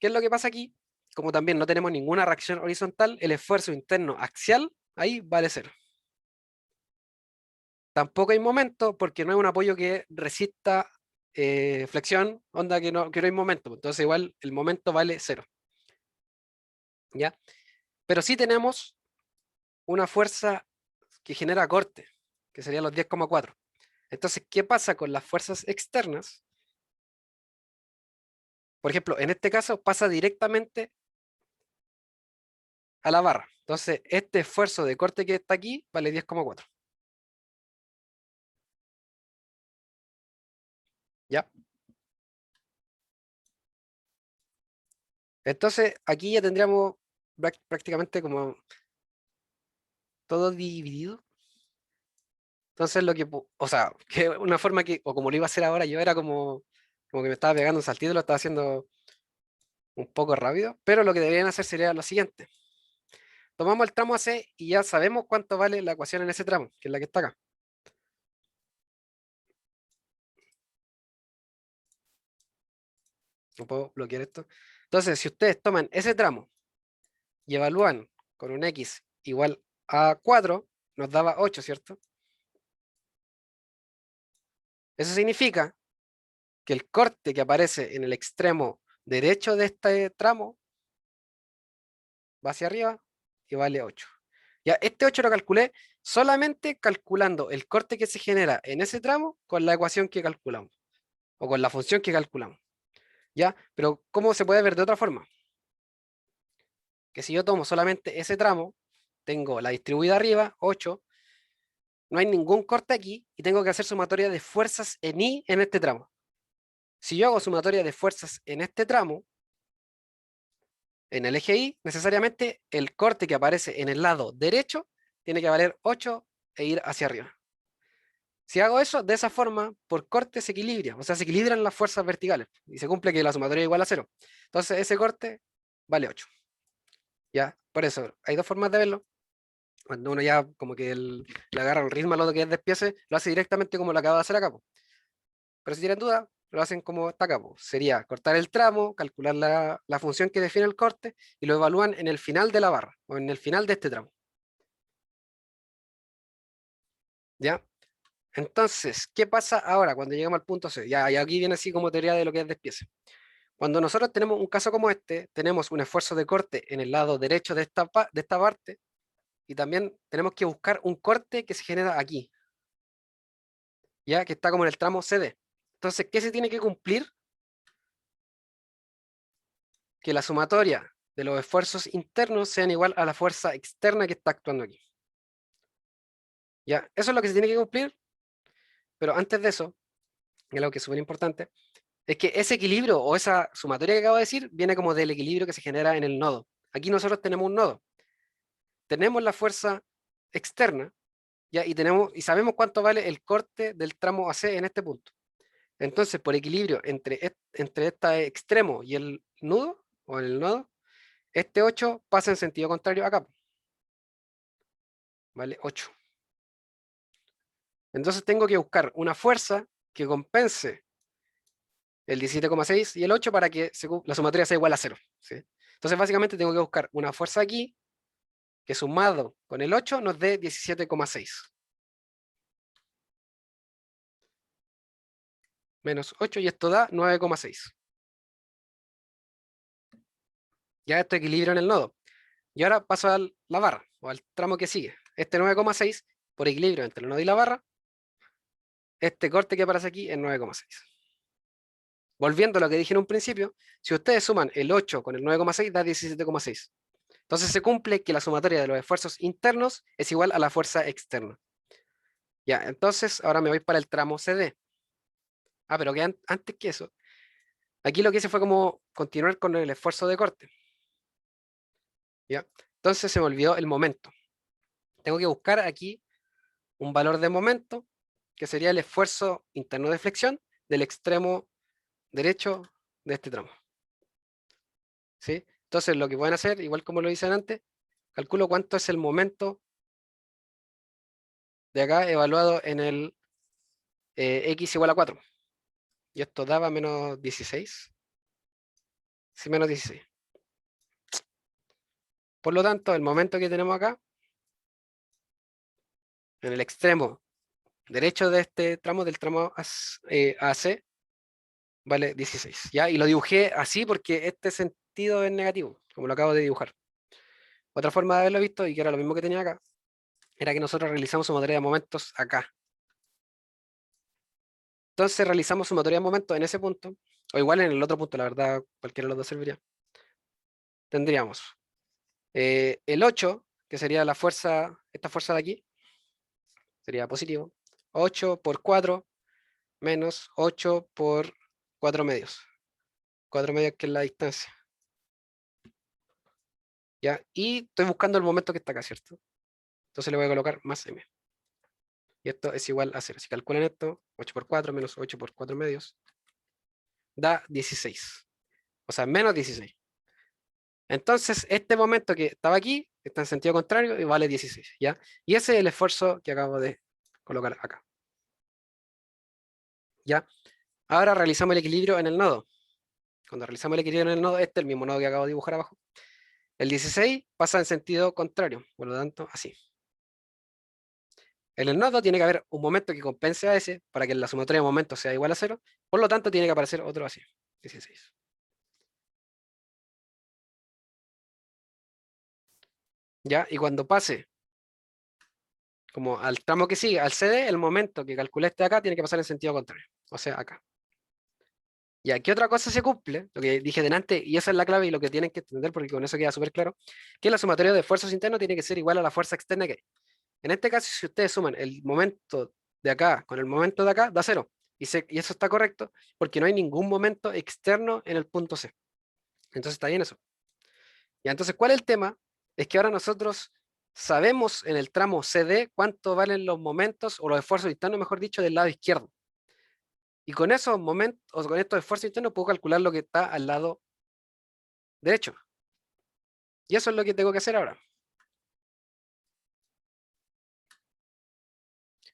¿Qué es lo que pasa aquí? Como también no tenemos ninguna reacción horizontal, el esfuerzo interno axial, ahí vale 0. Tampoco hay momento porque no hay un apoyo que resista flexión, onda que no hay momento. Entonces igual el momento vale 0. ¿Ya? Pero sí tenemos una fuerza que genera corte, que serían los 10,4. Entonces, ¿qué pasa con las fuerzas externas? Por ejemplo, en este caso pasa directamente a la barra. Entonces, este esfuerzo de corte que está aquí vale 10,4. ¿Ya? Entonces, aquí ya tendríamos prácticamente como todo dividido. Entonces, o sea, que una forma que, o como lo iba a hacer ahora, yo era como que me estaba pegando un saltito, lo estaba haciendo un poco rápido, pero lo que deberían hacer sería lo siguiente. Tomamos el tramo AC y ya sabemos cuánto vale la ecuación en ese tramo, que es la que está acá. No puedo bloquear esto. Entonces, si ustedes toman ese tramo y evalúan con un X igual a 4, nos daba 8, ¿cierto? Eso significa que el corte que aparece en el extremo derecho de este tramo va hacia arriba y vale 8. Ya, este 8 lo calculé solamente calculando el corte que se genera en ese tramo con la ecuación que calculamos, o con la función que calculamos. ¿Ya? Pero ¿cómo se puede ver de otra forma? Que si yo tomo solamente ese tramo, tengo la distribuida arriba, 8, no hay ningún corte aquí y tengo que hacer sumatoria de fuerzas en I en este tramo. Si yo hago sumatoria de fuerzas en este tramo, en el eje Y, necesariamente el corte que aparece en el lado derecho tiene que valer 8 e ir hacia arriba. Si hago eso, de esa forma, por corte se equilibra, o sea, se equilibran las fuerzas verticales y se cumple que la sumatoria es igual a 0. Entonces, ese corte vale 8. ¿Ya? Por eso, hay dos formas de verlo. Cuando uno ya como que le agarra el ritmo a lo que es despiece, lo hace directamente como lo acaba de hacer acá. Pero si tienen duda, lo hacen como está acá. Sería cortar el tramo, calcular la función que define el corte y lo evalúan en el final de la barra o en el final de este tramo. ¿Ya? Entonces, ¿qué pasa ahora cuando llegamos al punto C? Ya, y aquí viene así como teoría de lo que es despiece. Cuando nosotros tenemos un caso como este, tenemos un esfuerzo de corte en el lado derecho de esta parte y también tenemos que buscar un corte que se genera aquí, ya que está como en el tramo CD. Entonces, ¿qué se tiene que cumplir? Que la sumatoria de los esfuerzos internos sean igual a la fuerza externa que está actuando aquí. Ya, eso es lo que se tiene que cumplir, pero antes de eso, y algo que es súper importante, es que ese equilibrio o esa sumatoria que acabo de decir viene como del equilibrio que se genera en el nodo. Aquí nosotros tenemos un nodo. Tenemos la fuerza externa, ¿ya? Y sabemos cuánto vale el corte del tramo AC en este punto. Entonces, por equilibrio entre este extremo y el nudo, o en el nodo, este 8 pasa en sentido contrario acá, ¿vale? 8. Entonces tengo que buscar una fuerza que compense el 17,6 y el 8 para que la sumatoria sea igual a 0, ¿sí? Entonces básicamente tengo que buscar una fuerza aquí que sumado con el 8 nos dé 17,6. Menos 8 y esto da 9,6. Ya esto equilibrio en el nodo. Y ahora paso a la barra, o al tramo que sigue. Este 9,6 por equilibrio entre el nodo y la barra, este corte que aparece aquí es 9,6. Volviendo a lo que dije en un principio, si ustedes suman el 8 con el 9,6 da 17,6. Entonces se cumple que la sumatoria de los esfuerzos internos es igual a la fuerza externa. Ya, entonces ahora me voy para el tramo CD. Pero que antes que eso, aquí lo que hice fue como continuar con el esfuerzo de corte. ¿Ya? Entonces se me olvidó el momento. Tengo que buscar aquí un valor de momento, que sería el esfuerzo interno de flexión del extremo derecho de este tramo. ¿Sí? Entonces lo que pueden hacer, igual como lo hice antes, calculo cuánto es el momento de acá evaluado en el x igual a 4. Y esto daba menos 16. Sí, menos 16. Por lo tanto, el momento que tenemos acá, en el extremo derecho de este tramo, del tramo AC, vale 16. ¿Ya? Y lo dibujé así porque este sentido es negativo, como lo acabo de dibujar. Otra forma de haberlo visto, y que era lo mismo que tenía acá, era que nosotros realizamos sumatoria de momentos acá. Entonces realizamos sumatoria de momentos en ese punto, o igual en el otro punto, la verdad, cualquiera de los dos serviría. Tendríamos el 8, que sería la fuerza, esta fuerza de aquí, sería positivo. 8 por 4 menos 8 por 4 medios. 4 medios que es la distancia. ¿Ya? Y estoy buscando el momento que está acá, ¿cierto? Entonces le voy a colocar más m. Y esto es igual a 0. Si calculan esto, 8 por 4 menos 8 por 4 medios, da 16. O sea, menos 16. Entonces, este momento que estaba aquí, está en sentido contrario y vale 16, ¿ya? Y ese es el esfuerzo que acabo de colocar acá. ¿Ya? Ahora realizamos el equilibrio en el nodo. Cuando realizamos el equilibrio en el nodo, este es el mismo nodo que acabo de dibujar abajo. El 16 pasa en sentido contrario, por lo tanto, así. En el nodo tiene que haber un momento que compense a ese para que la sumatoria de momentos sea igual a 0. Por lo tanto, tiene que aparecer otro así, 16. ¿Ya? Y cuando pase como al tramo que sigue, al CD, el momento que calculé este acá tiene que pasar en sentido contrario. O sea, acá. Y aquí otra cosa se cumple, lo que dije delante, y esa es la clave y lo que tienen que entender, porque con eso queda súper claro, que la sumatoria de esfuerzos internos tiene que ser igual a la fuerza externa que hay. En este caso, si ustedes suman el momento de acá con el momento de acá, da 0. Y eso está correcto, porque no hay ningún momento externo en el punto C. Entonces está bien eso. Y entonces, ¿cuál es el tema? Es que ahora nosotros sabemos en el tramo CD cuánto valen los momentos, o los esfuerzos internos, mejor dicho, del lado izquierdo. Y con esos momentos, o con estos esfuerzos internos, puedo calcular lo que está al lado derecho. Y eso es lo que tengo que hacer ahora.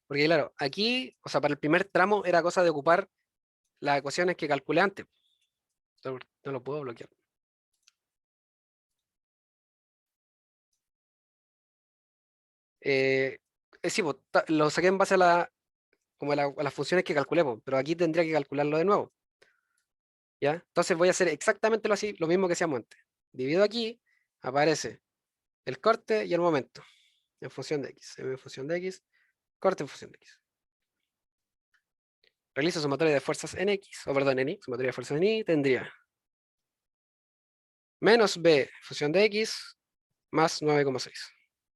Porque claro, aquí, o sea, para el primer tramo era cosa de ocupar las ecuaciones que calculé antes. No lo puedo bloquear. Eh, sí, pues, lo saqué en base a, como a las funciones que calculé, pues, pero aquí tendría que calcularlo de nuevo. ¿Ya? Entonces voy a hacer exactamente lo mismo que hacíamos antes. Divido aquí, aparece el corte y el momento, en función de x. M en función de x, corte en función de x. Realizo sumatoria de fuerzas en x, o perdón, en y, sumatoria de fuerzas en y, tendría menos b función de x más 9,6.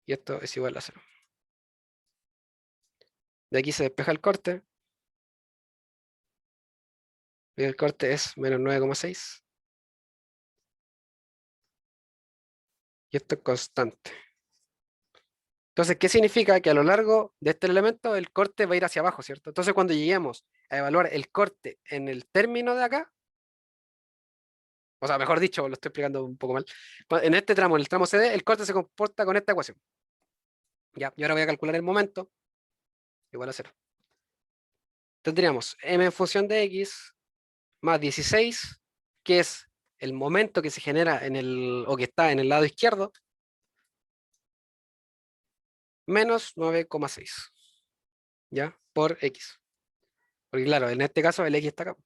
Y esto es igual a 0. De aquí se despeja el corte, y el corte es menos 9,6. Y esto es constante. Entonces, ¿qué significa? Que a lo largo de este elemento el corte va a ir hacia abajo, ¿cierto? Entonces, cuando lleguemos a evaluar el corte en el término de acá, o sea, mejor dicho, lo estoy explicando un poco mal, en este tramo, en el tramo CD, el corte se comporta con esta ecuación. Ya, y ahora voy a calcular el momento, igual a 0. Tendríamos m en función de x más 16, que es el momento que se genera en el, o que está en el lado izquierdo, menos 9,6, ¿ya? Por X. Porque claro, en este caso el X está acá.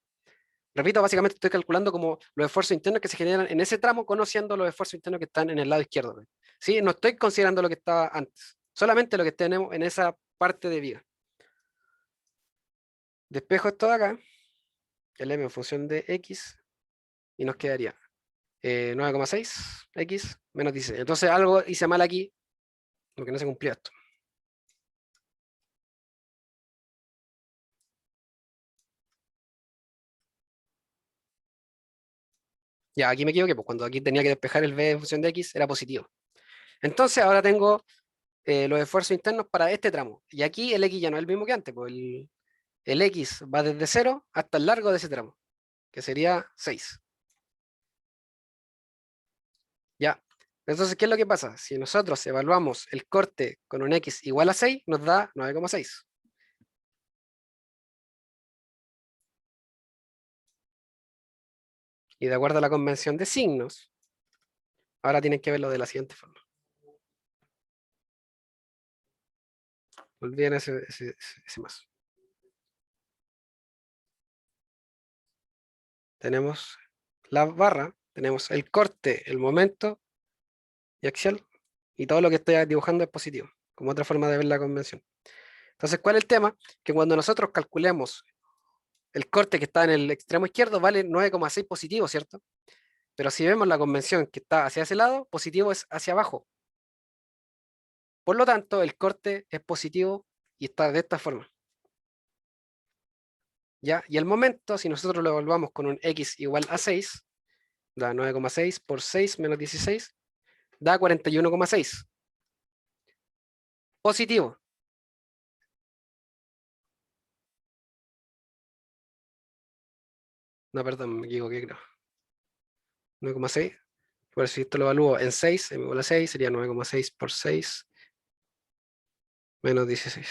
Repito, básicamente estoy calculando como los esfuerzos internos que se generan en ese tramo, conociendo los esfuerzos internos que están en el lado izquierdo, ¿ve? ¿Sí? No estoy considerando lo que estaba antes, solamente lo que tenemos en esa parte de viga. Despejo esto de acá, el m en función de x, y nos quedaría 9,6 x menos 16. Entonces algo hice mal aquí, porque no se cumplió esto. Ya, aquí me equivoqué, pues cuando aquí tenía que despejar el v en función de x era positivo. Entonces ahora tengo los esfuerzos internos para este tramo. Y aquí el x ya no es el mismo que antes, pues el x va desde 0 hasta el largo de ese tramo, que sería 6. Ya. Entonces, ¿qué es lo que pasa? Si nosotros evaluamos el corte con un x igual a 6, nos da 9,6. Y de acuerdo a la convención de signos, ahora tienen que verlo de la siguiente forma. Olviden ese más. Tenemos la barra, tenemos el corte, el momento y axial, y todo lo que estoy dibujando es positivo, como otra forma de ver la convención. Entonces, ¿cuál es el tema? Que cuando nosotros calculemos el corte que está en el extremo izquierdo, vale 9,6 positivo, ¿cierto? Pero si vemos la convención que está hacia ese lado, positivo es hacia abajo. Por lo tanto, el corte es positivo y está de esta forma. ¿Ya? Y el momento, si nosotros lo evaluamos con un x igual a 6, da 9,6 por 6 menos 16, da 41,6. Positivo. No, perdón, me equivoqué, creo. 9,6. Por si esto lo evalúo en 6, m igual a 6, sería 9,6 por 6 menos 16.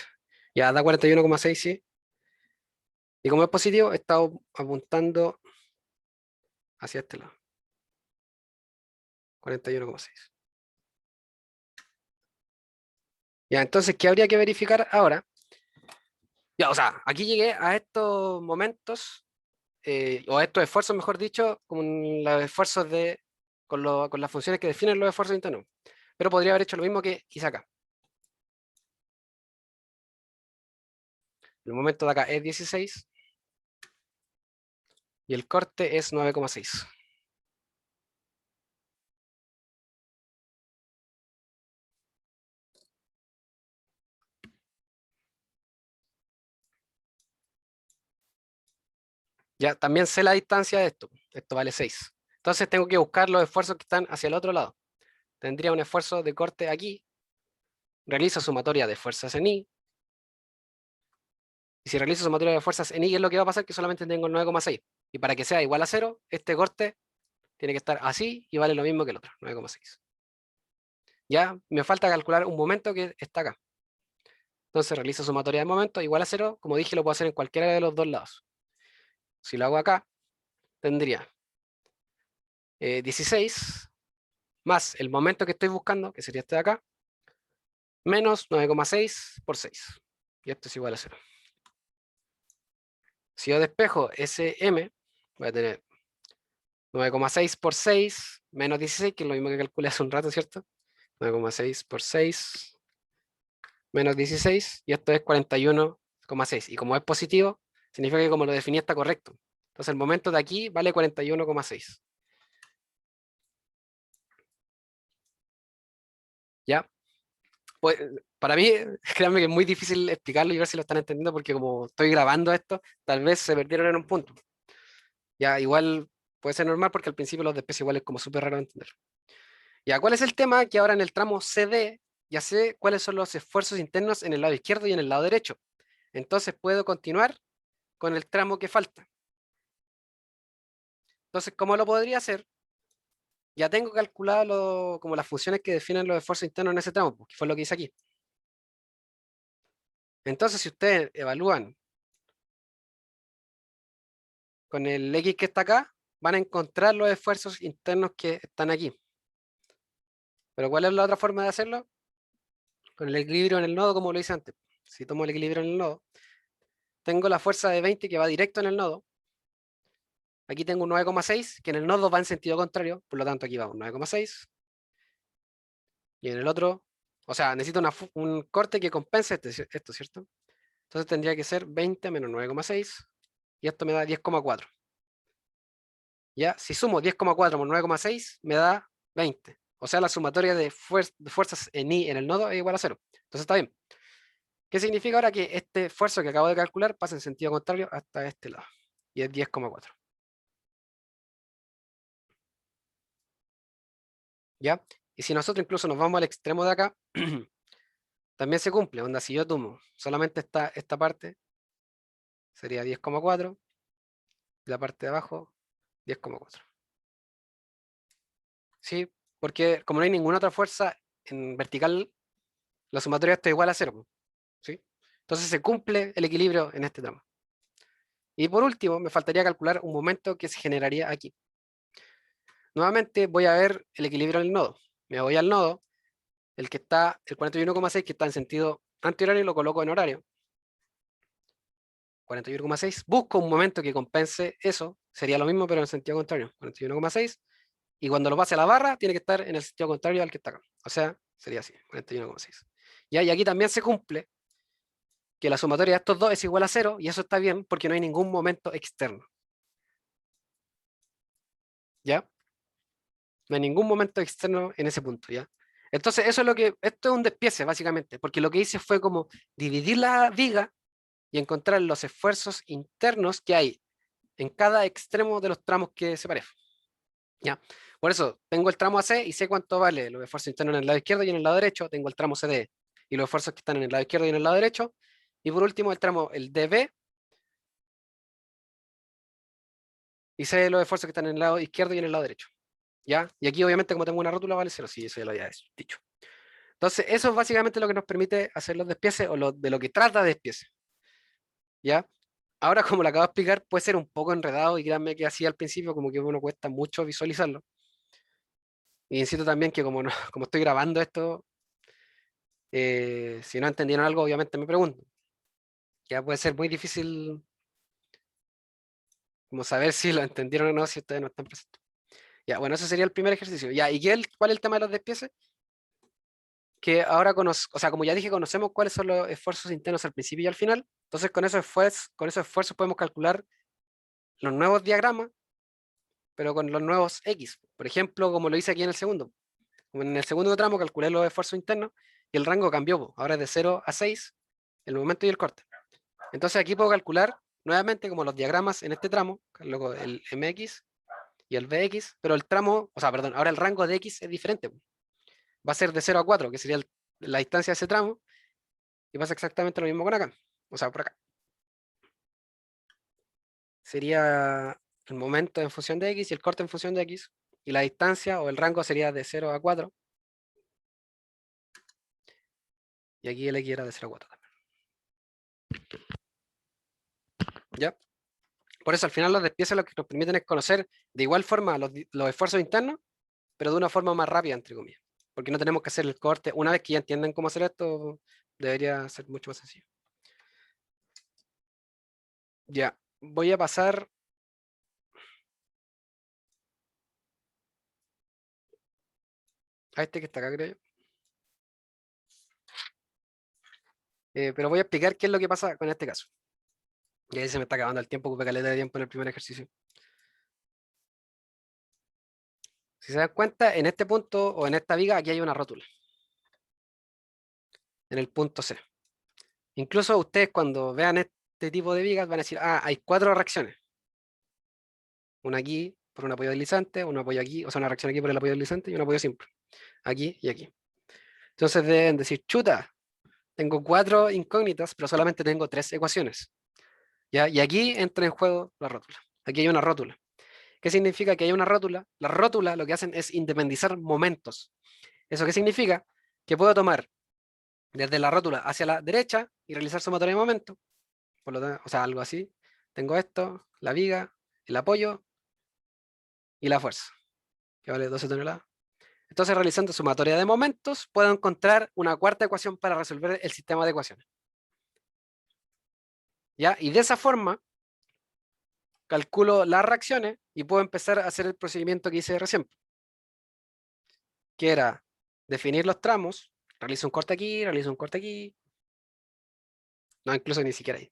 Ya, da 41,6, sí. Y como es positivo, he estado apuntando hacia este lado. 41,6. Ya, entonces, ¿qué habría que verificar ahora? Ya, o sea, aquí llegué a estos momentos, o a estos esfuerzos, mejor dicho, con los esfuerzos con las funciones que definen los esfuerzos internos. Pero podría haber hecho lo mismo que hice acá. El momento de acá es 16 y el corte es 9,6. Ya, también sé la distancia de esto. Esto vale 6. Entonces tengo que buscar los esfuerzos que están hacia el otro lado. Tendría un esfuerzo de corte aquí. Realizo sumatoria de fuerzas en I. Y si realizo sumatoria de fuerzas en I, ¿qué es lo que va a pasar? Que solamente tengo el 9,6. Y para que sea igual a 0, este corte tiene que estar así y vale lo mismo que el otro, 9,6. Ya me falta calcular un momento que está acá. Entonces realizo sumatoria de momentos igual a 0. Como dije, lo puedo hacer en cualquiera de los dos lados. Si lo hago acá, tendría 16 más el momento que estoy buscando, que sería este de acá, menos 9,6 por 6. Y esto es igual a 0. Si yo despejo ese m, voy a tener 9,6 por 6 menos 16, que es lo mismo que calculé hace un rato, ¿cierto? 9,6 por 6 menos 16, y esto es 41,6. Y como es positivo, significa que como lo definí está correcto. Entonces el momento de aquí vale 41,6. ¿Ya? Pues, para mí, créanme que es muy difícil explicarlo y ver si lo están entendiendo, porque como estoy grabando esto, tal vez se perdieron en un punto. Ya, igual puede ser normal porque al principio los de especie igual es como súper raro de entender. Ya, ¿cuál es el tema? Que ahora en el tramo CD ya sé cuáles son los esfuerzos internos en el lado izquierdo y en el lado derecho. Entonces puedo continuar con el tramo que falta. Entonces, ¿cómo lo podría hacer? Ya tengo calculado como las funciones que definen los esfuerzos internos en ese tramo, que fue lo que hice aquí. Entonces, si ustedes evalúan con el X que está acá, van a encontrar los esfuerzos internos que están aquí. Pero ¿cuál es la otra forma de hacerlo? con el equilibrio en el nodo como lo hice antes. Si tomo el equilibrio en el nodo, tengo la fuerza de 20 que va directo en el nodo. Aquí tengo un 9,6 que en el nodo va en sentido contrario, por lo tanto aquí va un 9,6. Y en el otro, o sea, necesito un corte que compense esto, ¿cierto? Entonces tendría que ser 20 menos 9,6 y esto me da 10,4. ¿Ya? Si sumo 10,4 por 9,6 me da 20. O sea, la sumatoria de fuerzas en I en el nodo es igual a 0. Entonces está bien. ¿Qué significa ahora? Que este esfuerzo que acabo de calcular pasa en sentido contrario hasta este lado. Y es 10,4. ¿Ya? Y si nosotros incluso nos vamos al extremo de acá, también se cumple. Onda, si yo tomo solamente esta parte, sería 10,4. Y la parte de abajo, 10,4. ¿Sí? Porque como no hay ninguna otra fuerza en vertical, la sumatoria está igual a 0. ¿Sí? Entonces se cumple el equilibrio en este tramo. Y por último, me faltaría calcular un momento que se generaría aquí. Nuevamente voy a ver el equilibrio en el nodo. Me voy al nodo, el 41,6 que está en sentido antihorario, lo coloco en horario. 41,6. Busco un momento que compense eso. Sería lo mismo, pero en sentido contrario. 41,6. Y cuando lo pase a la barra, tiene que estar en el sentido contrario al que está acá. O sea, sería así, 41,6. Y aquí también se cumple que la sumatoria de estos dos es igual a 0, y eso está bien porque no hay ningún momento externo. ¿Ya? No hay ningún momento externo en ese punto, ¿ya? Entonces, esto es un despiece, básicamente, porque lo que hice fue como dividir la viga y encontrar los esfuerzos internos que hay en cada extremo de los tramos que separé. ¿Ya? Por eso, tengo el tramo AC y sé cuánto vale los esfuerzos internos en el lado izquierdo y en el lado derecho, tengo el tramo CD y los esfuerzos que están en el lado izquierdo y en el lado derecho, y por último el DB, y sé los esfuerzos que están en el lado izquierdo y en el lado derecho. ¿Ya? Y aquí obviamente como tengo una rótula vale 0, sí, eso ya lo había dicho. Entonces, eso es básicamente lo que nos permite hacer los despieces o de lo que trata de despiece. ¿Ya? Ahora, como lo acabo de explicar, puede ser un poco enredado y créanme que así al principio como que uno cuesta mucho visualizarlo. Y insisto también que como, no, como estoy grabando esto, si no entendieron algo, obviamente me pregunto. Ya puede ser muy difícil como saber si lo entendieron o no si ustedes no están presentes. Ya, bueno, ese sería el primer ejercicio. Ya, ¿y cuál es el tema de los despieces? Que ahora o sea, como ya dije, conocemos cuáles son los esfuerzos internos al principio y al final. Entonces, con esos esfuerzos podemos calcular los nuevos diagramas, pero con los nuevos X. Por ejemplo, como lo hice aquí en el segundo. Como en el segundo tramo calculé los esfuerzos internos y el rango cambió. Ahora es de 0 a 6, el momento y el corte. Entonces aquí puedo calcular nuevamente como los diagramas en este tramo, luego el MX y el VX, pero el tramo, o sea, perdón, ahora el rango de X es diferente. Va a ser de 0 a 4, que sería la distancia de ese tramo, y pasa exactamente lo mismo con acá. O sea, por acá. Sería el momento en función de X y el corte en función de X, y la distancia o el rango sería de 0 a 4, y aquí el X era de 0 a 4 también. ¿Ya? Por eso al final los despieces lo que nos permiten es conocer de igual forma los esfuerzos internos, pero de una forma más rápida, entre comillas. Porque no tenemos que hacer el corte. Una vez que ya entienden cómo hacer esto, debería ser mucho más sencillo. Ya, voy a pasar a este que está acá, creo yo. Pero voy a explicar qué es lo que pasa con este caso. Y ahí se me está acabando el tiempo, ocupé caleta de tiempo en el primer ejercicio. Si se dan cuenta, en este punto o en esta viga, aquí hay una rótula. En el punto C. Incluso ustedes cuando vean este tipo de vigas van a decir, ah, hay 4 reacciones. Una aquí por un apoyo deslizante, un apoyo aquí, o sea, una reacción aquí por el apoyo deslizante y un apoyo simple. Aquí y aquí. Entonces deben decir, chuta, tengo 4 incógnitas, pero solamente tengo 3 ecuaciones. ¿Ya? Y aquí entra en juego la rótula. Aquí hay una rótula. ¿Qué significa que hay una rótula? Las rótulas lo que hacen es independizar momentos. ¿Eso qué significa? Que puedo tomar desde la rótula hacia la derecha y realizar sumatoria de momento. Por lo tanto, o sea, algo así. Tengo esto, la viga, el apoyo y la fuerza, que vale 12 toneladas. Entonces, realizando sumatoria de momentos, puedo encontrar una cuarta ecuación para resolver el sistema de ecuaciones. ¿Ya? Y de esa forma, calculo las reacciones y puedo empezar a hacer el procedimiento que hice recién, que era definir los tramos, realizo un corte aquí, realizo un corte aquí, no, incluso ni siquiera ahí.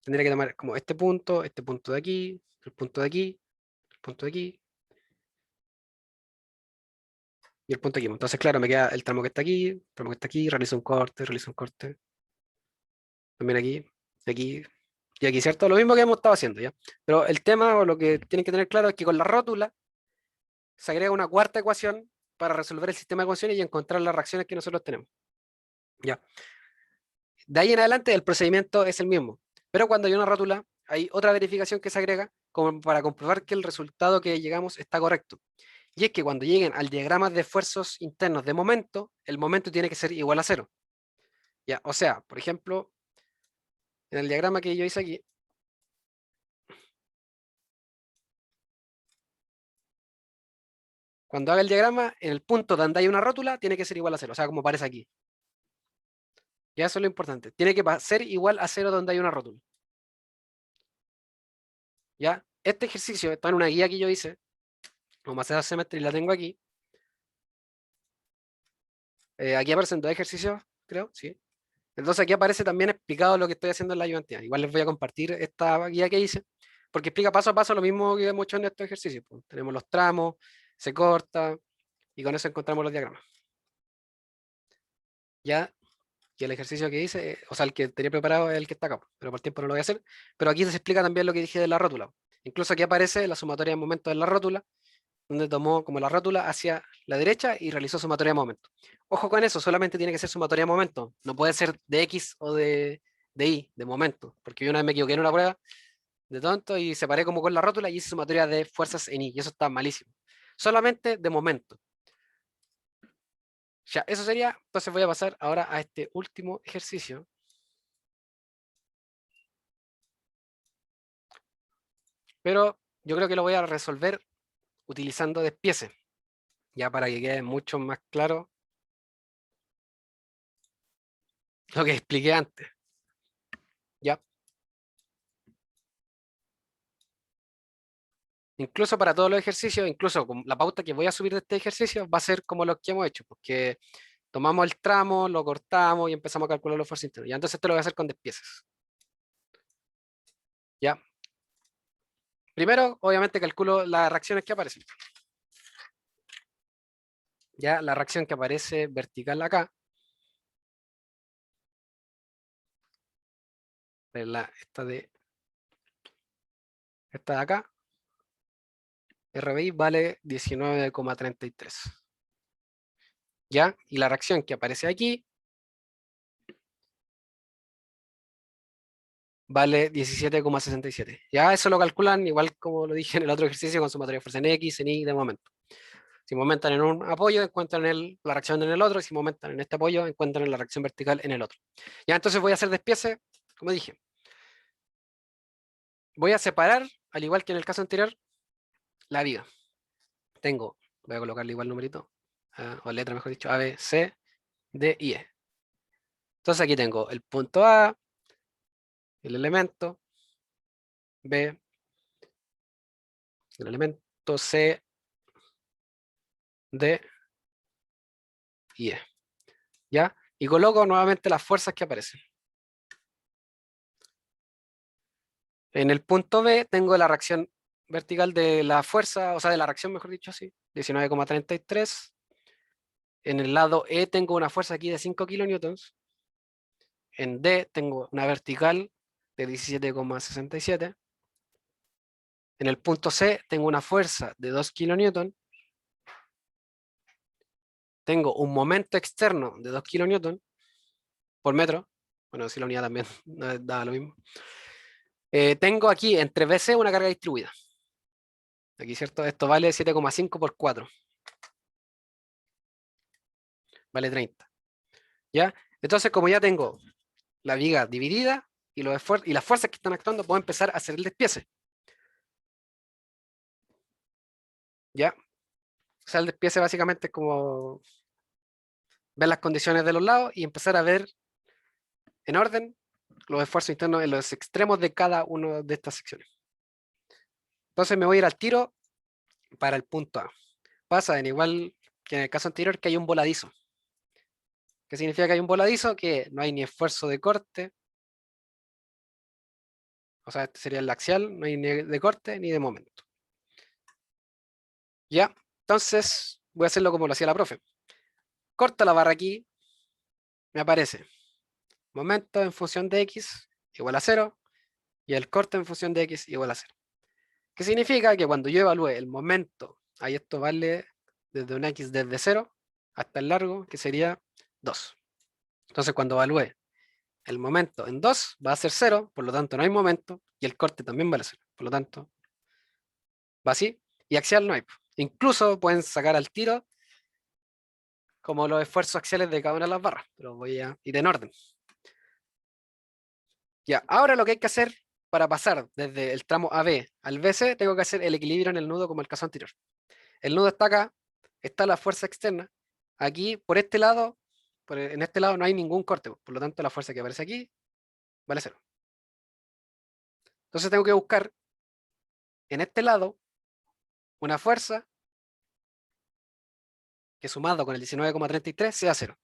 Tendría que tomar como este punto de aquí, el punto de aquí, el punto de aquí, y el punto de aquí. Entonces, claro, me queda el tramo que está aquí, el tramo que está aquí, realizo un corte, también aquí, y aquí, ¿cierto? Lo mismo que hemos estado haciendo, ¿ya? Pero el tema, o lo que tienen que tener claro, es que con la rótula se agrega una cuarta ecuación para resolver el sistema de ecuaciones y encontrar las reacciones que nosotros tenemos, ¿ya? De ahí en adelante el procedimiento es el mismo, pero cuando hay una rótula, hay otra verificación que se agrega como para comprobar que el resultado que llegamos está correcto. Y es que cuando lleguen al diagrama de esfuerzos internos de momento, el momento tiene que ser igual a cero. ¿Ya? O sea, por ejemplo, en el diagrama que yo hice aquí, cuando haga el diagrama, en el punto donde hay una rótula, tiene que ser igual a cero, o sea, como aparece aquí. Ya eso es lo importante. Tiene que ser igual a cero donde hay una rótula. ¿Ya? Este ejercicio está en una guía que yo hice, como hace 2 semestres y la tengo aquí. Aquí aparecen 2 ejercicios, creo, sí. Entonces aquí aparece también explicado lo que estoy haciendo en la ayudantía. Igual les voy a compartir esta guía que hice, porque explica paso a paso lo mismo que hemos hecho en estos ejercicios. Pues. Tenemos los tramos, se corta, y con eso encontramos los diagramas. Ya, y el ejercicio que hice, o sea, el que tenía preparado es el que está acá, pero por tiempo no lo voy a hacer. Pero aquí se explica también lo que dije de la rótula. Incluso aquí aparece la sumatoria de momentos de la rótula, donde tomó como la rótula hacia la derecha y realizó sumatoria de momentos. Ojo con eso, solamente tiene que ser sumatoria de momentos, no puede ser de X o de Y, de momento, porque yo una vez me equivoqué en una prueba de tonto y separé como con la rótula y hice sumatoria de fuerzas en Y, y eso está malísimo. Solamente de momento. Ya, eso sería, entonces voy a pasar ahora a este último ejercicio. Pero yo creo que lo voy a resolver utilizando despiece, ya para que quede mucho más claro lo que expliqué antes. ¿Ya? Incluso para todos los ejercicios, incluso con la pauta que voy a subir de este ejercicio va a ser como los que hemos hecho, porque tomamos el tramo, lo cortamos y empezamos a calcular los esfuerzos internos. Ya, entonces esto lo voy a hacer con despieces. ¿Ya? Primero, obviamente, calculo las reacciones que aparecen. Ya, la reacción que aparece vertical acá, esta de acá, RBI vale 19,33. ¿Ya? Y la reacción que aparece aquí vale 17,67. Ya eso lo calculan igual como lo dije en el otro ejercicio con sumatoria de fuerza en X, en Y de momento. Si momentan en un apoyo, encuentran la reacción en el otro, y si momentan en este apoyo, encuentran la reacción vertical en el otro. Ya entonces voy a hacer despiece, como dije. Voy a separar, al igual que en el caso anterior, la viga. Voy a colocarle igual numerito, o letra mejor dicho, A, B, C, D y E. Entonces aquí tengo el punto A, el elemento, B, el elemento, C, D y E. ¿Ya? Y coloco nuevamente las fuerzas que aparecen. En el punto B tengo la reacción vertical de la fuerza, o sea, de la reacción, mejor dicho, así, 19,33. En el lado E tengo una fuerza aquí de 5 kilonewtons. En D tengo una vertical de 17,67. En el punto C tengo una fuerza de 2 kilonewtons. Tengo un momento externo de 2 kilonewtons por metro. Bueno, si la unidad también da lo mismo. Tengo aquí entre BC una carga distribuida. Aquí, ¿cierto? Esto vale 7,5 por 4. Vale 30. ¿Ya? Entonces, como ya tengo la viga dividida y las fuerzas que están actuando, puedo empezar a hacer el despiece. ¿ya? O sea, el despiece básicamente es como ver las condiciones de los lados y empezar a ver en orden los esfuerzos internos en los extremos de cada una de estas secciones. Entonces me voy a ir al tiro para el punto A. Pasa en igual que en el caso anterior que hay un voladizo. ¿Qué significa que hay un voladizo? Que no hay ni esfuerzo de corte, o sea, este sería el axial, no hay ni de corte ni de momento. ¿Ya? Entonces voy a hacerlo como lo hacía la profe. Corto la barra aquí, me aparece momento en función de x igual a 0 y el corte en función de x igual a 0. ¿Qué significa? Que cuando yo evalúe el momento, ahí esto vale desde un x desde 0 hasta el largo, que sería 2. Entonces cuando evalúe el momento en 2 va a ser 0, por lo tanto no hay momento, y el corte también vale 0, por lo tanto va así, y axial no hay. Incluso pueden sacar al tiro como los esfuerzos axiales de cada una de las barras, pero voy a ir en orden. Ya, ahora lo que hay que hacer para pasar desde el tramo AB al BC, tengo que hacer el equilibrio en el nudo como el caso anterior. El nudo está acá, está la fuerza externa. Aquí, por este lado, en este lado no hay ningún corte, por lo tanto la fuerza que aparece aquí vale 0. Entonces tengo que buscar en este lado una fuerza que sumado con el 19,33 sea 0.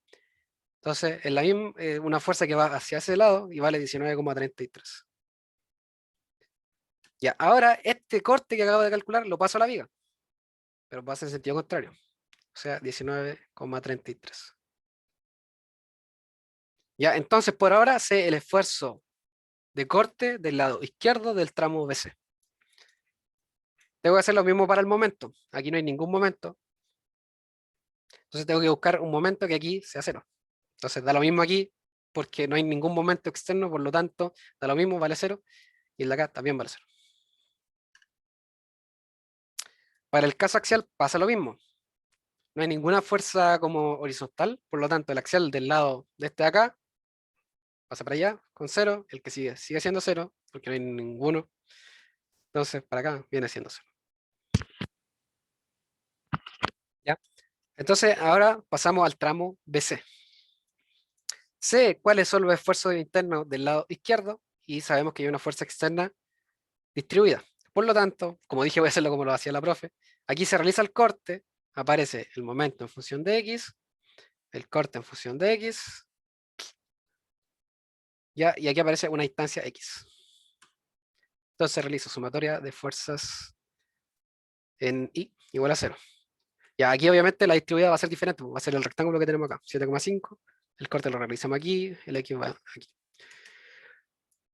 Entonces es la misma, una fuerza que va hacia ese lado y vale 19,33. Ya, ahora este corte que acabo de calcular lo paso a la viga, pero pasa en sentido contrario, o sea 19,33. Ya, entonces por ahora sé el esfuerzo de corte del lado izquierdo del tramo BC. Tengo que hacer lo mismo para el momento. Aquí no hay ningún momento. Entonces tengo que buscar un momento que aquí sea 0. Entonces da lo mismo aquí porque no hay ningún momento externo, por lo tanto da lo mismo, vale 0. Y el de acá también vale 0. Para el caso axial pasa lo mismo. No hay ninguna fuerza como horizontal, por lo tanto el axial del lado de este de acá pasa para allá con 0, el que sigue siendo 0, porque no hay ninguno. Entonces para acá viene siendo 0. ¿Ya? Entonces ahora pasamos al tramo BC. Sé cuáles son los esfuerzos internos del lado izquierdo y sabemos que hay una fuerza externa distribuida. Por lo tanto, como dije, voy a hacerlo como lo hacía la profe. Aquí se realiza el corte, aparece el momento en función de x, el corte en función de x, ¿ya? Y aquí aparece una instancia x. Entonces realizo sumatoria de fuerzas en I igual a 0. Ya, aquí obviamente la distribuida va a ser diferente, va a ser el rectángulo que tenemos acá, 7,5. El corte lo realizamos aquí, el x va aquí.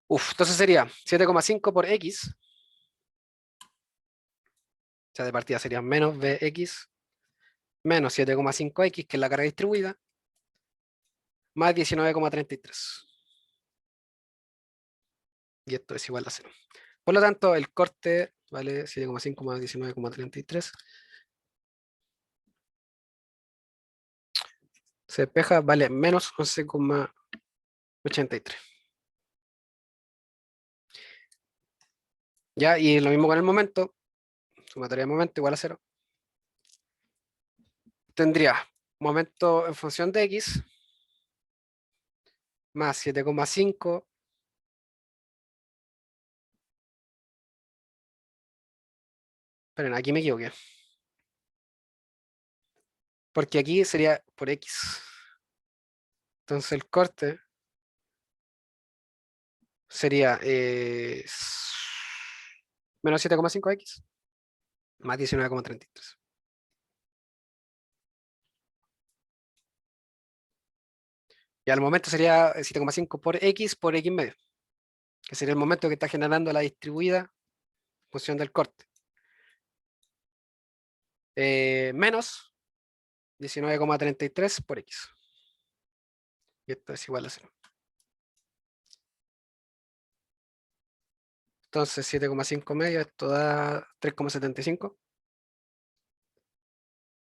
Entonces sería 7,5 por x, o sea, de partida sería menos bx, menos 7,5x, que es la carga distribuida, más 19,33. Y esto es igual a 0. Por lo tanto, el corte vale 7,5 más 19,33. Se despeja, vale menos 11,83. Ya, y lo mismo con el momento, sumatoria de momento igual a 0. Tendría momento en función de x más 7,5. Esperen, aquí me equivoqué. Porque aquí sería por x. Entonces el corte sería menos 7,5x más 19,33. Y al momento sería 7,5 por x medio, que sería el momento que está generando la distribuida en función del corte. Menos 19,33 por x. Y esto es igual a 0. Entonces 7,5 medio, esto da 3,75.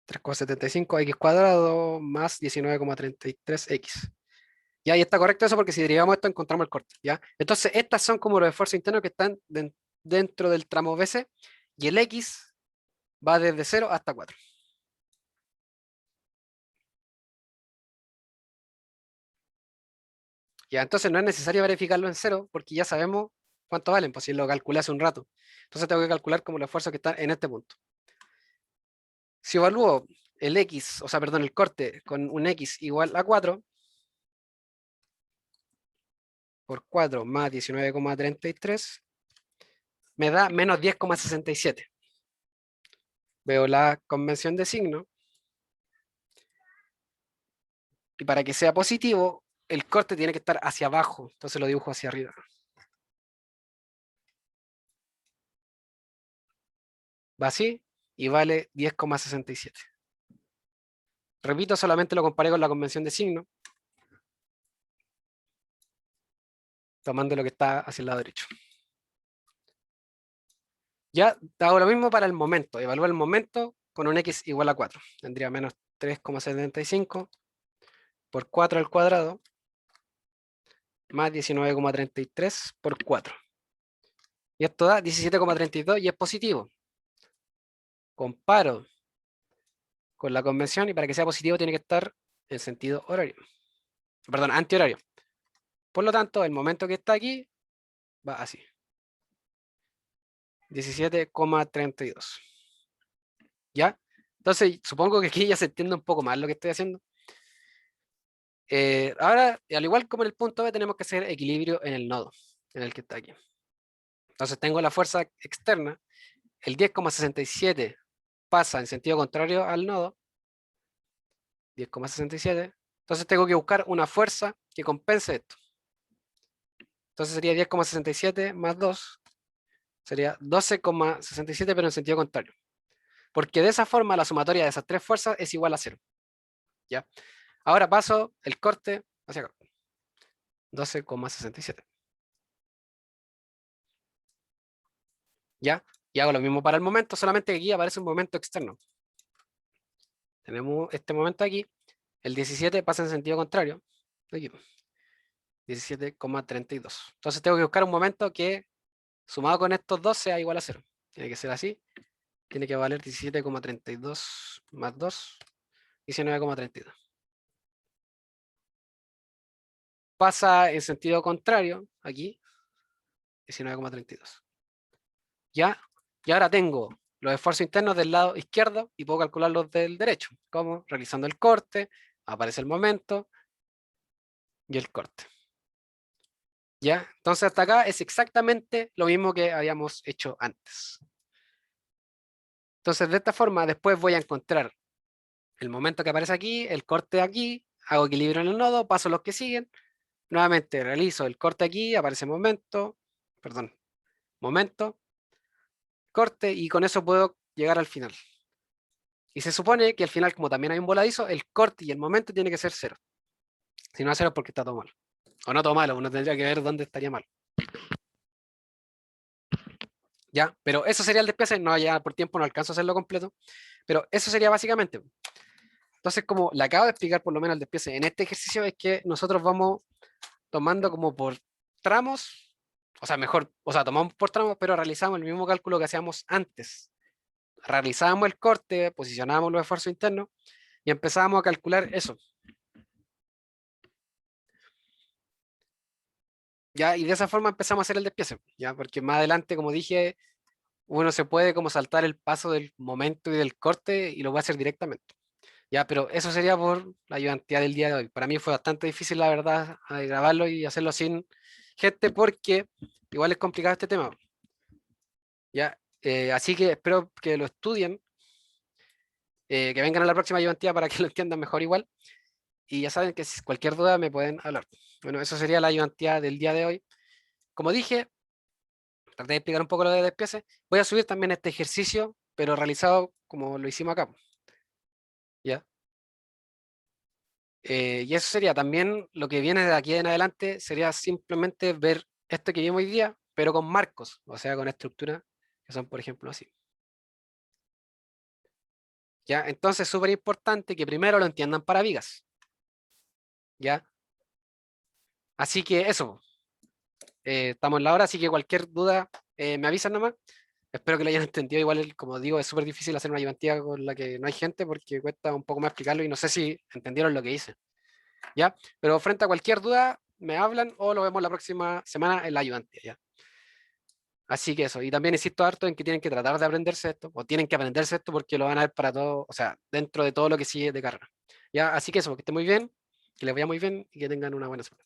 3,75 x cuadrado más 19,33x. Ya, y está correcto eso porque si derivamos esto encontramos el corte. ¿Ya? Entonces estas son como los esfuerzos internos que están dentro del tramo BC y el x va desde 0 hasta 4. Ya, entonces no es necesario verificarlo en 0 porque ya sabemos cuánto valen, pues si lo calculé hace un rato. Entonces tengo que calcular como el esfuerzo que está en este punto. Si evalúo el X, o sea, perdón, el corte con un X igual a 4, por 4 más 19,33, me da menos 10,67. Veo la convención de signo, y para que sea positivo, el corte tiene que estar hacia abajo, entonces lo dibujo hacia arriba. Va así, y vale 10,67. Repito, solamente lo comparé con la convención de signo, tomando lo que está hacia el lado derecho. Ya hago lo mismo para el momento. Evalúo el momento con un X igual a 4. Tendría menos 3,75 por 4 al cuadrado más 19,33 por 4. Y esto da 17,32 y es positivo. Comparo con la convención y para que sea positivo tiene que estar en sentido horario. Perdón, antihorario. Por lo tanto, el momento que está aquí va así. 17,32. ¿Ya? Entonces, supongo que aquí ya se entiende un poco más lo que estoy haciendo. Ahora, al igual como en el punto B, tenemos que hacer equilibrio en el nodo, en el que está aquí. Entonces tengo la fuerza externa, el 10,67 pasa en sentido contrario al nodo, 10,67. Entonces tengo que buscar una fuerza que compense esto. Entonces sería 10,67 más 2, sería 12,67 pero en sentido contrario. Porque de esa forma la sumatoria de esas tres fuerzas es igual a 0. ¿Ya? Ahora paso el corte hacia acá, 12,67. ¿Ya? Y hago lo mismo para el momento, solamente que aquí aparece un momento externo. Tenemos este momento aquí, el 17 pasa en sentido contrario, aquí, 17,32. Entonces tengo que buscar un momento que sumado con estos dos sea igual a 0. Tiene que ser así, tiene que valer 17,32 más 2, 19,32. Pasa en sentido contrario, aquí, 19,32. ¿Ya? Y ahora tengo los esfuerzos internos del lado izquierdo y puedo calcular los del derecho, como realizando el corte, aparece el momento y el corte. ¿Ya? Entonces hasta acá es exactamente lo mismo que habíamos hecho antes. Entonces de esta forma después voy a encontrar el momento que aparece aquí, el corte aquí, hago equilibrio en el nodo, paso los que siguen, nuevamente realizo el corte aquí, aparece momento, perdón, momento, corte y con eso puedo llegar al final. Y se supone que al final, como también hay un voladizo, el corte y el momento tiene que ser 0. Si no es 0 es porque está todo mal. O no todo malo, uno tendría que ver dónde estaría mal. ¿Ya? Pero eso sería el despiece, no, ya por tiempo no alcanzo a hacerlo completo, pero eso sería básicamente. Entonces, como le acabo de explicar por lo menos el despiece en este ejercicio, es que nosotros vamos tomando como por tramos, o sea, mejor, o sea, tomamos por tramos, pero realizamos el mismo cálculo que hacíamos antes. Realizábamos el corte, posicionábamos los esfuerzos internos y empezábamos a calcular eso. ¿Ya? Y de esa forma empezamos a hacer el despiece, ¿ya? Porque más adelante, como dije, uno se puede como saltar el paso del momento y del corte y lo va a hacer directamente. Ya, pero eso sería por la ayudantía del día de hoy. Para mí fue bastante difícil, la verdad, grabarlo y hacerlo sin gente porque igual es complicado este tema. Ya, así que espero que lo estudien, que vengan a la próxima ayudantía para que lo entiendan mejor igual. Y ya saben que si cualquier duda me pueden hablar. Bueno, eso sería la ayudantía del día de hoy. Como dije, traté de explicar un poco lo de despiece. Voy a subir también este ejercicio, pero realizado como lo hicimos acá. ¿Ya? Y eso sería también lo que viene de aquí en adelante, sería simplemente ver esto que vimos hoy día, pero con marcos, o sea, con estructuras que son, por ejemplo, así. ¿Ya? Entonces es súper importante que primero lo entiendan para vigas. ¿Ya? Así que eso, estamos en la hora, así que cualquier duda me avisan nomás. Espero que lo hayan entendido. Igual, como digo, es súper difícil hacer una ayudantía con la que no hay gente porque cuesta un poco más explicarlo y no sé si entendieron lo que hice. ¿Ya? Pero frente a cualquier duda, me hablan o lo vemos la próxima semana en la ayudantía, ¿ya? Así que eso. Y también insisto harto en que tienen que tratar de aprenderse esto, o tienen que aprenderse esto porque lo van a ver para todo, o sea, dentro de todo lo que sigue de carrera. ¿Ya? Así que eso, que esté muy bien, que les vaya muy bien y que tengan una buena semana.